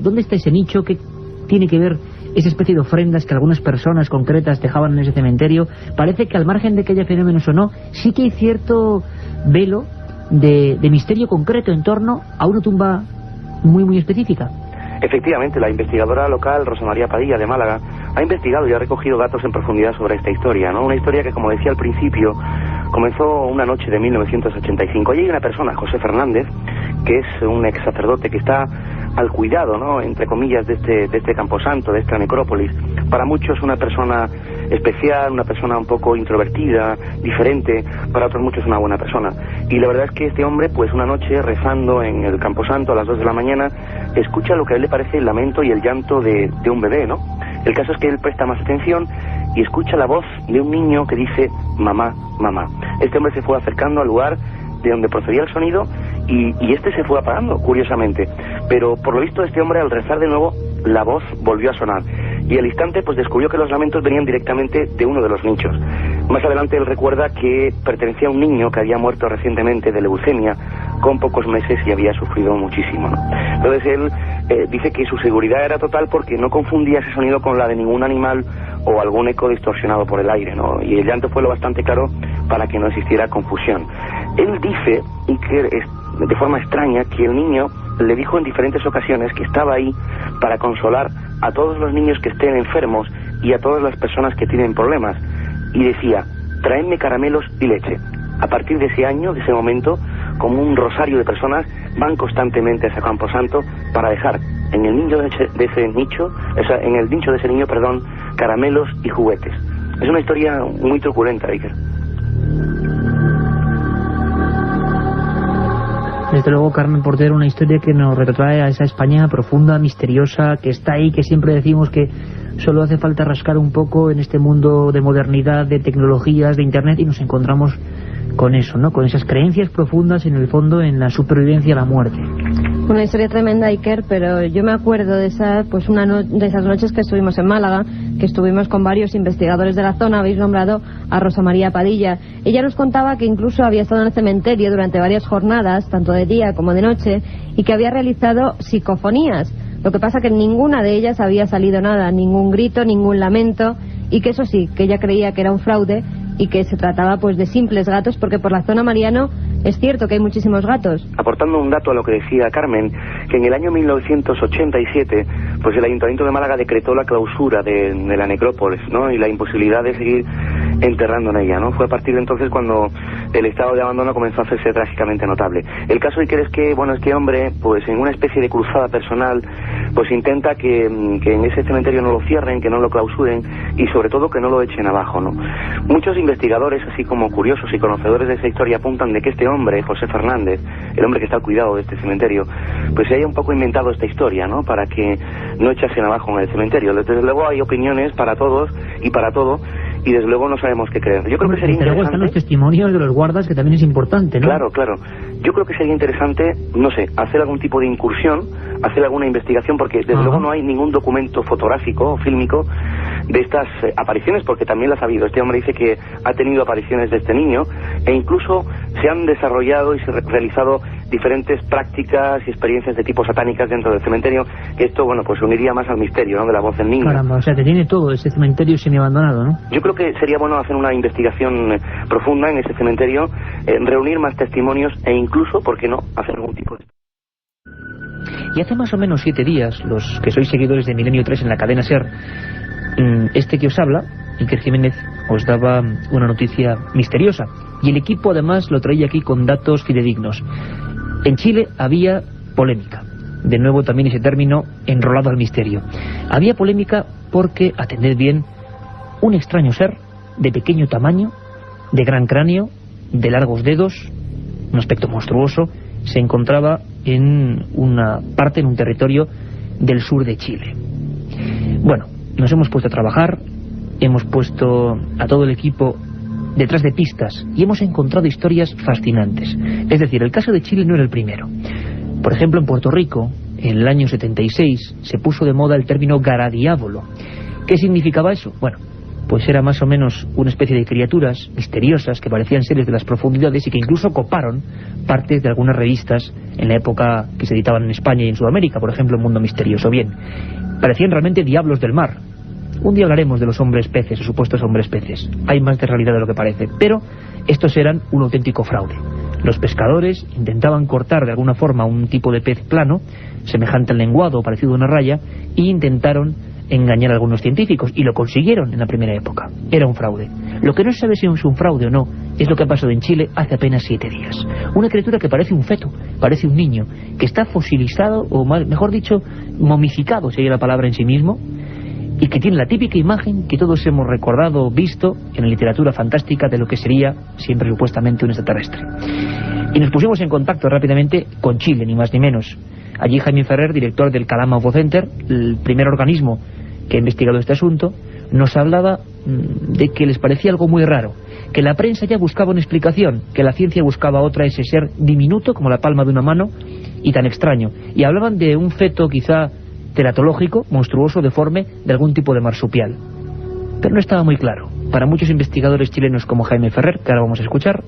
¿Dónde está ese nicho? ¿Qué tiene que ver esa especie de ofrendas que algunas personas concretas dejaban en ese cementerio? Parece que al margen de que haya fenómenos o no, sí que hay cierto velo de misterio concreto en torno a una tumba muy muy específica. Efectivamente, la investigadora local Rosa María Padilla de Málaga ha investigado y ha recogido datos en profundidad sobre esta historia, ¿no? Una historia que, como decía al principio, comenzó una noche de 1985. Allí hay una persona, José Fernández, que es un ex sacerdote que está al cuidado, ¿no?, entre comillas, de este camposanto, de esta necrópolis. Para muchos una persona especial, una persona un poco introvertida, diferente, para otros muchos una buena persona. Y la verdad es que este hombre, pues una noche rezando en el camposanto a las 2 de la mañana, escucha lo que a él le parece el lamento y el llanto de un bebé, ¿no? El caso es que él presta más atención y escucha la voz de un niño que dice mamá, mamá. Este hombre se fue acercando al lugar de donde procedía el sonido y este se fue apagando, curiosamente. Pero por lo visto este hombre, al rezar de nuevo, la voz volvió a sonar y al instante pues descubrió que los lamentos venían directamente de uno de los nichos. Más adelante él recuerda que pertenecía a un niño que había muerto recientemente de leucemia con pocos meses y había sufrido muchísimo, ¿no? Entonces él dice que su seguridad era total porque no confundía ese sonido con la de ningún animal o algún eco distorsionado por el aire, ¿no? Y el llanto fue lo bastante claro para que no existiera confusión. Él dice, y que de forma extraña, que el niño le dijo en diferentes ocasiones que estaba ahí para consolar a todos los niños que estén enfermos y a todas las personas que tienen problemas. Y decía, traedme caramelos y leche. A partir de ese año, de ese momento, como un rosario de personas van constantemente a ese camposanto para dejar en el nicho de ese nicho, en el nicho de ese niño, perdón, caramelos y juguetes. Es una historia muy truculenta, Iker. Desde luego, Carmen Porter, una historia que nos retrotrae a esa España profunda, misteriosa, que está ahí, que siempre decimos que solo hace falta rascar un poco en este mundo de modernidad, de tecnologías, de internet, y nos encontramos con eso, ¿no? Con esas creencias profundas, en el fondo, en la supervivencia a la muerte. Una historia tremenda, Iker, pero yo me acuerdo de esas noches que estuvimos en Málaga, que estuvimos con varios investigadores de la zona. Habéis nombrado a Rosa María Padilla. Ella nos contaba que incluso había estado en el cementerio durante varias jornadas, tanto de día como de noche, y que había realizado psicofonías. Lo que pasa que en ninguna de ellas había salido nada, ningún grito, ningún lamento, y que eso sí, que ella creía que era un fraude y que se trataba pues de simples gatos, porque por la zona, Mariano, es cierto que hay muchísimos gatos. Aportando un dato a lo que decía Carmen, que en el año 1987 pues el Ayuntamiento de Málaga decretó la clausura de la necrópolis, ¿no?, y la imposibilidad de seguir enterrando en ella, ¿no? Fue a partir de entonces cuando el estado de abandono comenzó a hacerse trágicamente notable. El caso, Iker, es que, bueno, este hombre, pues en una especie de cruzada personal, pues intenta que en ese cementerio no lo cierren, que no lo clausuren y sobre todo que no lo echen abajo, ¿no? Muchos investigadores, así como curiosos y conocedores de esa historia, apuntan de que este hombre, José Fernández, el hombre que está al cuidado de este cementerio, pues se haya un poco inventado esta historia, ¿no?, para que no echasen abajo en el cementerio. Desde luego hay opiniones para todos y para todo, y desde luego no sabemos qué creer. Yo creo que sería interesante... Luego están los testimonios de los guardas, que también es importante, ¿no? Claro, claro. Yo creo que sería interesante, no sé, hacer algún tipo de incursión, hacer alguna investigación, porque desde luego no hay ningún documento fotográfico o fílmico de estas apariciones, porque también las ha habido. Este hombre dice que ha tenido apariciones de este niño, e incluso se han desarrollado y se han realizado diferentes prácticas y experiencias de tipo satánicas dentro del cementerio, que esto, bueno, pues uniría más al misterio, ¿no?, de la voz del niño. Caramba, o sea, que tiene todo ese cementerio semiabandonado, ¿no? Yo creo que sería bueno hacer una investigación profunda en ese cementerio, reunir más testimonios e incluso, ¿por qué no?, hacer algún tipo de... Y hace más o menos 7 días, los que sois seguidores de Milenio 3 en la cadena SER, este que os habla, Iker Jiménez, os daba una noticia misteriosa. Y el equipo además lo traía aquí con datos fidedignos. En Chile había polémica. De nuevo también ese término enrolado al misterio. Había polémica porque, atended bien, un extraño ser de pequeño tamaño, de gran cráneo, de largos dedos, un aspecto monstruoso, se encontraba en una parte, en un territorio del sur de Chile. Bueno, nos hemos puesto a trabajar, hemos puesto a todo el equipo detrás de pistas y hemos encontrado historias fascinantes. Es decir, el caso de Chile no era el primero. Por ejemplo, en Puerto Rico, en el año 76, se puso de moda el término garadiábolo. ¿Qué significaba eso? Bueno, pues era más o menos una especie de criaturas misteriosas que parecían seres de las profundidades y que incluso coparon partes de algunas revistas en la época que se editaban en España y en Sudamérica, por ejemplo, El Mundo Misterioso. Bien, parecían realmente diablos del mar. Un día hablaremos de los hombres peces, o supuestos hombres peces. Hay más de realidad de lo que parece, pero estos eran un auténtico fraude. Los pescadores intentaban cortar de alguna forma un tipo de pez plano, semejante al lenguado o parecido a una raya, e intentaron engañar a algunos científicos, y lo consiguieron en la primera época. Era un fraude. Lo que no se sabe si es un fraude o no es lo que ha pasado en Chile hace apenas 7 días. Una criatura que parece un feto, parece un niño, que está fosilizado, o mejor dicho, momificado, sería la palabra en sí mismo, y que tiene la típica imagen que todos hemos recordado o visto en la literatura fantástica de lo que sería siempre supuestamente un extraterrestre. Y nos pusimos en contacto rápidamente con Chile, ni más ni menos. Allí Jaime Ferrer, director del Calama UFO Center, el primer organismo que ha investigado este asunto, nos hablaba de que les parecía algo muy raro, que la prensa ya buscaba una explicación, que la ciencia buscaba otra, ese ser diminuto como la palma de una mano y tan extraño, y hablaban de un feto quizá teratológico, monstruoso, deforme, de algún tipo de marsupial. Pero no estaba muy claro. Para muchos investigadores chilenos como Jaime Ferrer, que ahora vamos a escuchar,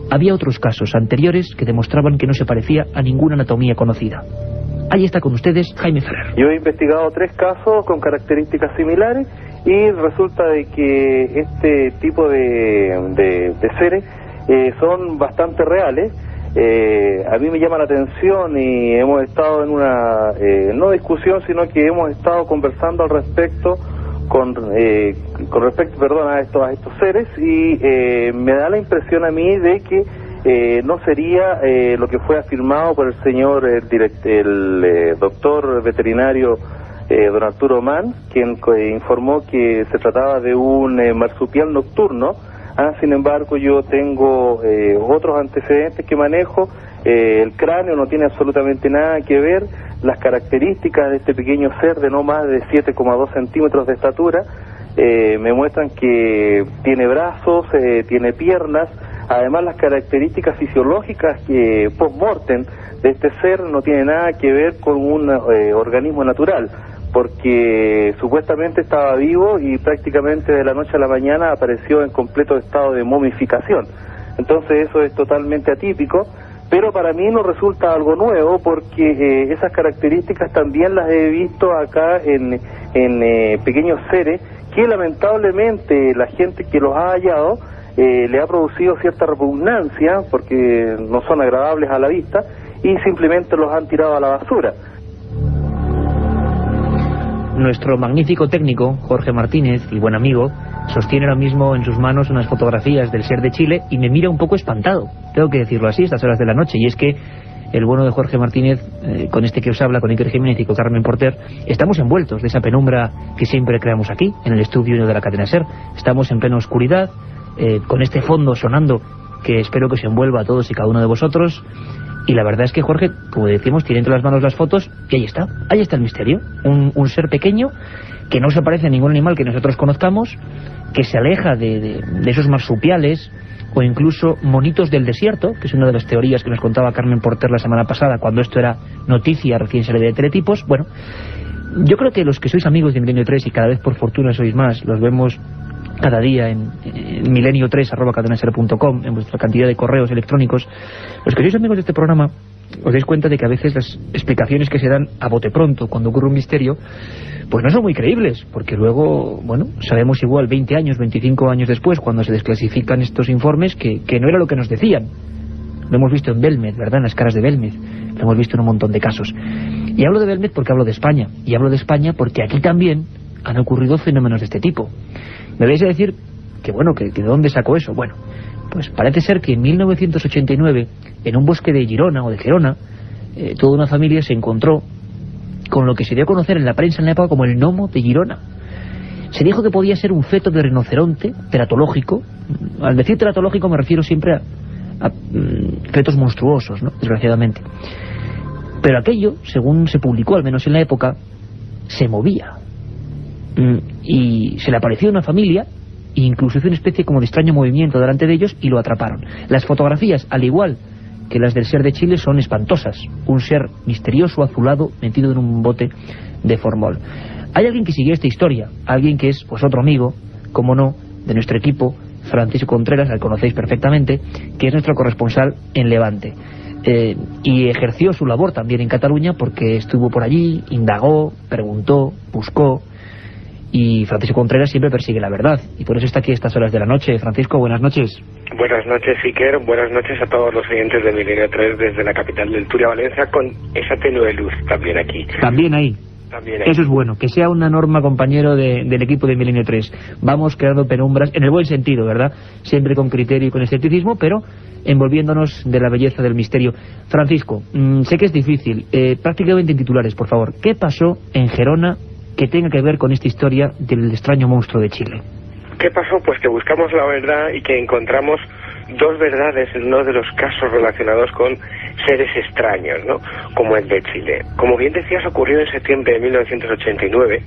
había otros casos anteriores que demostraban que no se parecía a ninguna anatomía conocida. Ahí está con ustedes Jaime Ferrer. Yo he investigado 3 casos con características similares y resulta de que este tipo de seres son bastante reales. A mí me llama la atención y hemos estado en una, no discusión, sino que hemos estado conversando al respecto con respecto a estos seres, y me da la impresión a mí de que no sería lo que fue afirmado por el señor el doctor veterinario don Arturo Mann, quien informó que se trataba de un marsupial nocturno. Sin embargo, yo tengo otros antecedentes que manejo. El cráneo no tiene absolutamente nada que ver. Las características de este pequeño ser de no más de 7,2 centímetros de estatura me muestran que tiene brazos, tiene piernas. Además, las características fisiológicas que post-mortem de este ser no tiene nada que ver con un organismo natural, porque supuestamente estaba vivo y prácticamente de la noche a la mañana apareció en completo estado de momificación. Entonces eso es totalmente atípico, pero para mí no resulta algo nuevo, porque esas características también las he visto acá en pequeños seres que lamentablemente la gente que los ha hallado le ha producido cierta repugnancia, porque no son agradables a la vista, y simplemente los han tirado a la basura. Nuestro magnífico técnico, Jorge Martínez, y buen amigo, sostiene ahora mismo en sus manos unas fotografías del ser de Chile y me mira un poco espantado, tengo que decirlo así, a estas horas de la noche, y es que el bueno de Jorge Martínez, con este que os habla, con Iker Jiménez y con Carmen Porter, estamos envueltos de esa penumbra que siempre creamos aquí, en el estudio de la cadena SER. Estamos en plena oscuridad, con este fondo sonando que espero que os envuelva a todos y cada uno de vosotros. Y la verdad es que Jorge, como decimos, tiene entre las manos las fotos y ahí está el misterio. Un ser pequeño que no se parece a ningún animal que nosotros conozcamos, que se aleja de esos marsupiales o incluso monitos del desierto, que es una de las teorías que nos contaba Carmen Porter la semana pasada, cuando esto era noticia recién salida de Teletipos. Bueno, yo creo que los que sois amigos de Milenio 3, y cada vez por fortuna sois más, los vemos cada día en milenio3@cadenaser.com, en vuestra cantidad de correos electrónicos, los que sois amigos de este programa os dais cuenta de que a veces las explicaciones que se dan a bote pronto cuando ocurre un misterio pues no son muy creíbles, porque luego, bueno, sabemos igual 20 años, 25 años después, cuando se desclasifican estos informes, que no era lo que nos decían. Lo hemos visto en Belmez, ¿verdad?, en las caras de Belmez, lo hemos visto en un montón de casos. Y hablo de Belmez porque hablo de España, y hablo de España porque aquí también han ocurrido fenómenos de este tipo. Me vais a decir que bueno, que de dónde sacó eso. Bueno, pues parece ser que en 1989, en un bosque de Girona o de Gerona, toda una familia se encontró con lo que se dio a conocer en la prensa en la época como el gnomo de Girona. Se dijo que podía ser un feto de rinoceronte teratológico. Al decir teratológico me refiero siempre a fetos monstruosos, ¿no?, desgraciadamente. Pero aquello, según se publicó, al menos en la época, se movía. Y se le apareció a una familia e incluso hizo una especie como de extraño movimiento delante de ellos y lo atraparon. Las fotografías, al igual que las del ser de Chile, son espantosas. Un ser misterioso, azulado, metido en un bote de formol. Hay alguien que siguió esta historia, alguien que es pues otro amigo, como no, de nuestro equipo, Francisco Contreras, al conocéis perfectamente, que es nuestro corresponsal en Levante. Y ejerció su labor también en Cataluña, porque estuvo por allí, indagó, preguntó, buscó. Y Francisco Contreras siempre persigue la verdad, y por eso está aquí a estas horas de la noche. Francisco, buenas noches. Buenas noches, Iker. Buenas noches a todos los oyentes de Milenio 3 desde la capital del Turia, Valencia, con esa tenue luz también aquí. También ahí. Eso es bueno, que sea una norma, compañero, del equipo de Milenio 3. Vamos creando penumbras, en el buen sentido, ¿verdad? Siempre con criterio y con escepticismo, pero envolviéndonos de la belleza del misterio. Francisco, sé que es difícil, prácticamente en titulares, por favor. ¿Qué pasó en Gerona que tenga que ver con esta historia del extraño monstruo de Chile? ¿Qué pasó? Pues que buscamos la verdad y que encontramos dos verdades en uno de los casos relacionados con seres extraños, ¿no? Como el de Chile. Como bien decías, ocurrió en septiembre de 1989,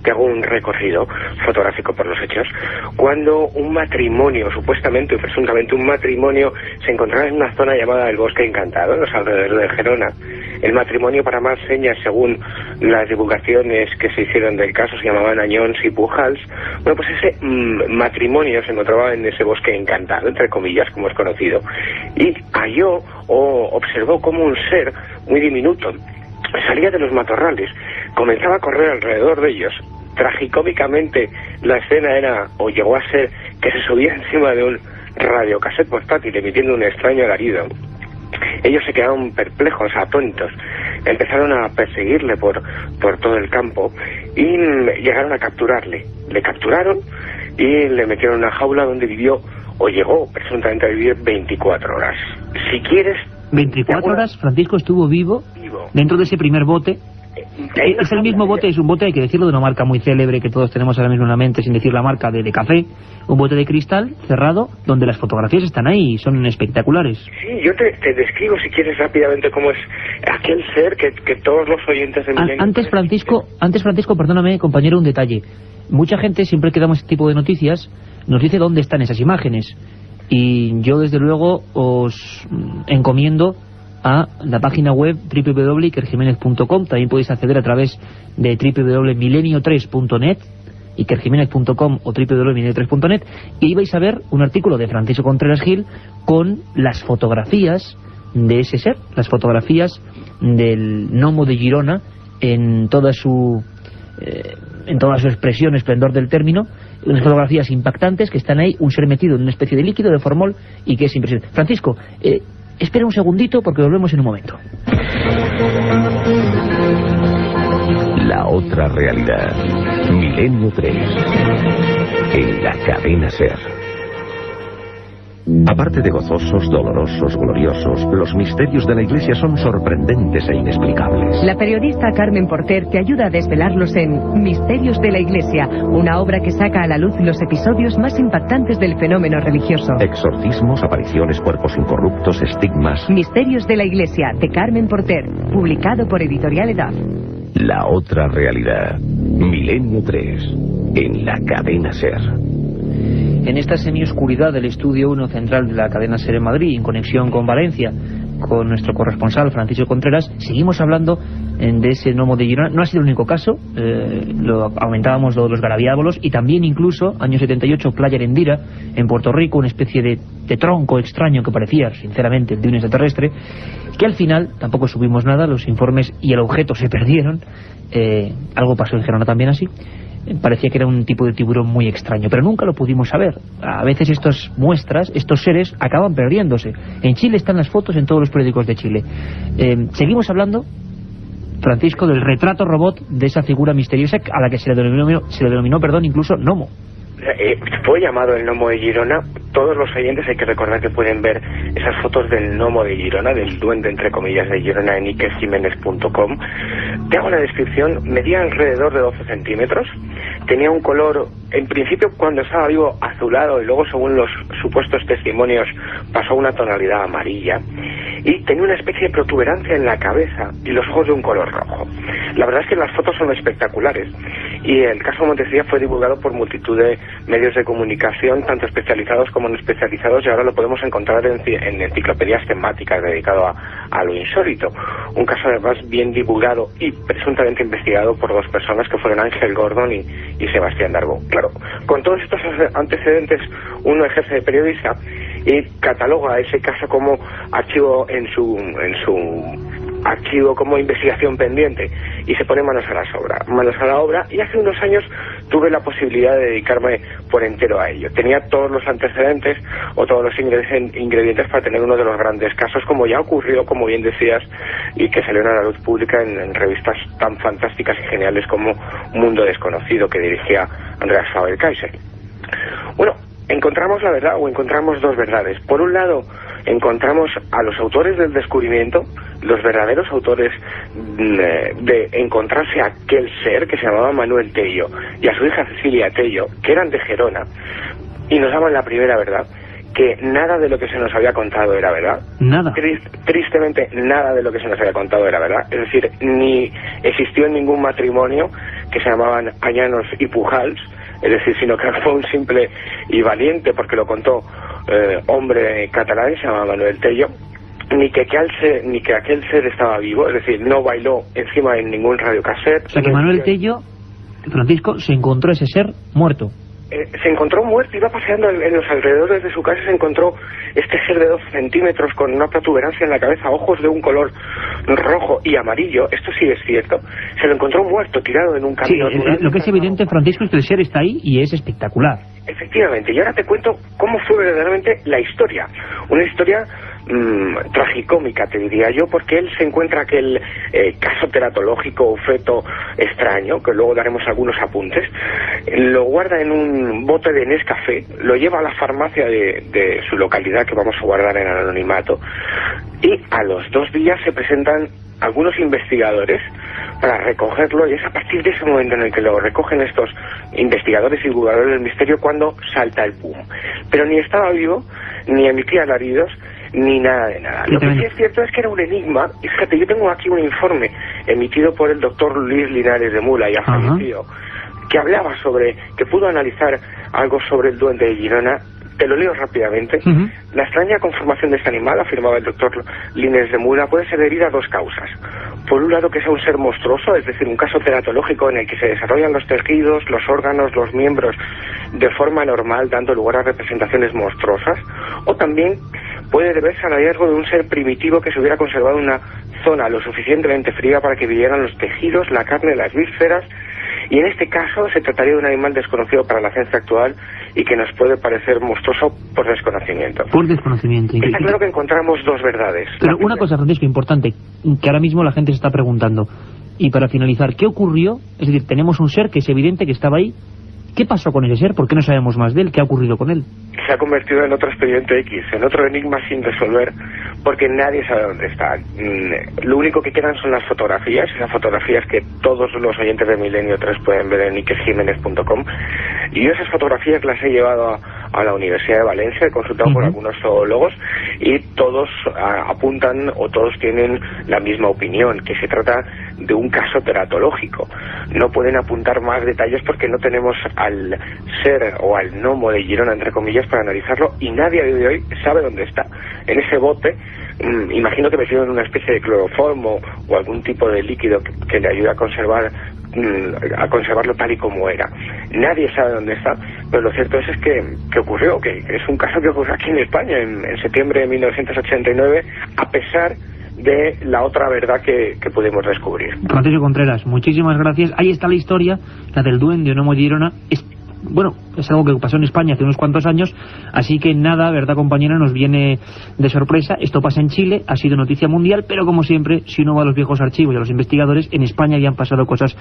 que hago un recorrido fotográfico por los hechos, cuando un matrimonio, supuestamente y presuntamente un matrimonio, se encontraba en una zona llamada el Bosque Encantado, en los alrededores de Gerona. El matrimonio, para más señas, según las divulgaciones que se hicieron del caso, se llamaban Añons y Pujals. Bueno, pues ese matrimonio se encontraba en ese Bosque Encantado, entre comillas, como es conocido, y halló o observó como un ser muy diminuto salía de los matorrales, comenzaba a correr alrededor de ellos. Tragicómicamente la escena era, o llegó a ser, que se subía encima de un radiocassette portátil emitiendo un extraño alarido. Ellos se quedaron perplejos, atónitos. Empezaron a perseguirle por todo el campo y llegaron a capturarle. Le capturaron y le metieron en una jaula donde vivió, o llegó presuntamente a vivir 24 horas. Si quieres... 24 horas, Francisco estuvo vivo dentro de ese primer bote. Es el mismo bote, es un bote, hay que decirlo, de una marca muy célebre que todos tenemos ahora mismo en la mente, sin decir la marca, de café. Un bote de cristal cerrado, donde las fotografías están ahí y son espectaculares. Sí, yo te describo, si quieres, rápidamente cómo es aquel ser que todos los oyentes de Milenio... Antes, Francisco, perdóname, compañero, un detalle. Mucha gente, siempre que damos este tipo de noticias, nos dice dónde están esas imágenes. Y yo, desde luego, os encomiendo a la página web www.ikerjimenez.com. También podéis acceder a través de www.milenio3.net, ikerjimenez.com o www.milenio3.net, y ahí vais a ver un artículo de Francisco Contreras Gil con las fotografías de ese ser, las fotografías del gnomo de Girona en toda su expresión, esplendor del término. Unas fotografías impactantes que están ahí, un ser metido en una especie de líquido, de formol, y que es impresionante. Francisco, espera un segundito porque volvemos en un momento. La otra realidad. Milenio 3. En la cadena SER. Aparte de gozosos, dolorosos, gloriosos, los misterios de la Iglesia son sorprendentes e inexplicables. La periodista Carmen Porter te ayuda a desvelarlos en Misterios de la Iglesia, una obra que saca a la luz los episodios más impactantes del fenómeno religioso. Exorcismos, apariciones, cuerpos incorruptos, estigmas. Misterios de la Iglesia, de Carmen Porter, publicado por Editorial Edad. La otra realidad. Milenio 3. En la cadena SER. En esta semioscuridad del estudio 1 central de la cadena SER en Madrid, en conexión con Valencia, con nuestro corresponsal Francisco Contreras, seguimos hablando de ese gnomo de Girona. No ha sido el único caso, aumentábamos lo de los garabiábolos, y también incluso, año 78, Playa Arendira, en Puerto Rico, una especie de tronco extraño que parecía, sinceramente, de un extraterrestre, que al final tampoco subimos nada, los informes y el objeto se perdieron. Algo pasó en Gerona también así. Parecía que era un tipo de tiburón muy extraño, pero nunca lo pudimos saber. A veces estas muestras, estos seres, acaban perdiéndose. En Chile están las fotos en todos los periódicos de Chile. Seguimos hablando, Francisco, del retrato robot de esa figura misteriosa a la que se le denominó, incluso gnomo. Fue llamado el gnomo de Girona. Todos los oyentes hay que recordar que pueden ver esas fotos del gnomo de Girona, del duende entre comillas de Girona, en ikerjimenez.com. Te hago una descripción. Medía alrededor de 12 centímetros, tenía un color, en principio cuando estaba vivo, azulado, y luego, según los supuestos testimonios, pasó a una tonalidad amarilla, y tenía una especie de protuberancia en la cabeza y los ojos de un color rojo. La verdad es que las fotos son espectaculares, y el caso Montesilla fue divulgado por multitud de medios de comunicación, tanto especializados como no especializados, y ahora lo podemos encontrar en enciclopedias temáticas dedicado a lo insólito. Un caso además bien divulgado y presuntamente investigado por dos personas que fueron Ángel Gordon y Sebastián Darbo. Claro, con todos estos antecedentes uno ejerce de periodista y cataloga ese caso como archivo en su archivo, como investigación pendiente, y se pone manos a la obra, y hace unos años tuve la posibilidad de dedicarme por entero a ello. Tenía todos los antecedentes o todos los ingredientes para tener uno de los grandes casos, como ya ocurrió, como bien decías, y que salió a la luz pública en revistas tan fantásticas y geniales como Mundo Desconocido, que dirigía Andreas Faber-Kaiser. Bueno, encontramos la verdad, o encontramos dos verdades. Por un lado, encontramos a los autores del descubrimiento, los verdaderos autores de encontrarse a aquel ser que se llamaba Manuel Tello y a su hija Cecilia Tello, que eran de Gerona, y nos daban la primera verdad, que nada de lo que se nos había contado era verdad. Nada. Tristemente, nada de lo que se nos había contado era verdad. Es decir, ni existió ningún matrimonio que se llamaban Añanos y Pujals, es decir, sino que fue un simple y valiente, porque lo contó hombre catalán, se llama Manuel Tello, ni que aquel ser estaba vivo, es decir, no bailó encima de ningún radiocassette. O sea que Manuel Tello, Francisco, se encontró ese ser muerto. Se encontró muerto, iba paseando en los alrededores de su casa, se encontró este ser de 12 centímetros con una protuberancia en la cabeza, ojos de un color rojo y amarillo, esto sí es cierto, se lo encontró muerto, tirado en un camino. Sí, lo que es evidente, Francisco, es que el ser está ahí y es espectacular. Efectivamente, y ahora te cuento cómo fue verdaderamente la historia, una historia tragicómica, te diría yo, porque él se encuentra aquel caso teratológico o feto extraño, que luego daremos algunos apuntes, lo guarda en un bote de Nescafé, lo lleva a la farmacia de su localidad, que vamos a guardar en anonimato, y a los 2 días se presentan algunos investigadores para recogerlo, y es a partir de ese momento en el que lo recogen estos investigadores y divulgadores del misterio cuando salta el boom. Pero ni estaba vivo, ni emitía alaridos, ni nada de nada. Lo que sí es cierto es que era un enigma, y fíjate, yo tengo aquí un informe emitido por el doctor Luis Linares de Mula, ya fallecido, que hablaba sobre, que pudo analizar algo sobre el duende de Girona. Te lo leo rápidamente. La extraña conformación de este animal, afirmaba el doctor Linares de Mula, puede ser debida a 2 causas. Por un lado, que sea un ser monstruoso, es decir, un caso teratológico en el que se desarrollan los tejidos, los órganos, los miembros de forma normal, dando lugar a representaciones monstruosas, o también puede deberse al hallazgo de un ser primitivo que se hubiera conservado en una zona lo suficientemente fría para que vivieran los tejidos, la carne, las vísceras, y en este caso se trataría de un animal desconocido para la ciencia actual y que nos puede parecer monstruoso por desconocimiento. Por desconocimiento. Está claro que encontramos 2 verdades. Pero una cosa, Francisco, importante, que ahora mismo la gente se está preguntando, y para finalizar, ¿qué ocurrió? Es decir, tenemos un ser que es evidente que estaba ahí. ¿Qué pasó con ese ser? ¿Por qué no sabemos más de él? ¿Qué ha ocurrido con él? Se ha convertido en otro expediente X, en otro enigma sin resolver, porque nadie sabe dónde está. Lo único que quedan son las fotografías, esas fotografías que todos los oyentes de Milenio 3 pueden ver en iquesjimenez.com, y yo esas fotografías las he llevado a la Universidad de Valencia, he consultado con algunos zoólogos, y todos apuntan, o todos tienen la misma opinión, que se trata de un caso teratológico. No pueden apuntar más detalles porque no tenemos al ser o al gnomo de Girona, entre comillas, para analizarlo, y nadie a día de hoy sabe dónde está. En ese bote, imagino que metido en una especie de cloroformo o algún tipo de líquido que le ayude a conservarlo tal y como era. Nadie sabe dónde está, pero lo cierto es que ocurrió, que es un caso que ocurrió aquí en España en septiembre de 1989, a pesar de la otra verdad que pudimos descubrir. Francisco Contreras, muchísimas gracias. Ahí está la historia, la del duende o gnomo de Girona. Es algo que pasó en España hace unos cuantos años, así que nada, verdad compañera, nos viene de sorpresa. Esto pasa en Chile, ha sido noticia mundial, pero como siempre, si uno va a los viejos archivos y a los investigadores, en España habían pasado cosas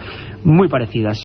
muy parecidas.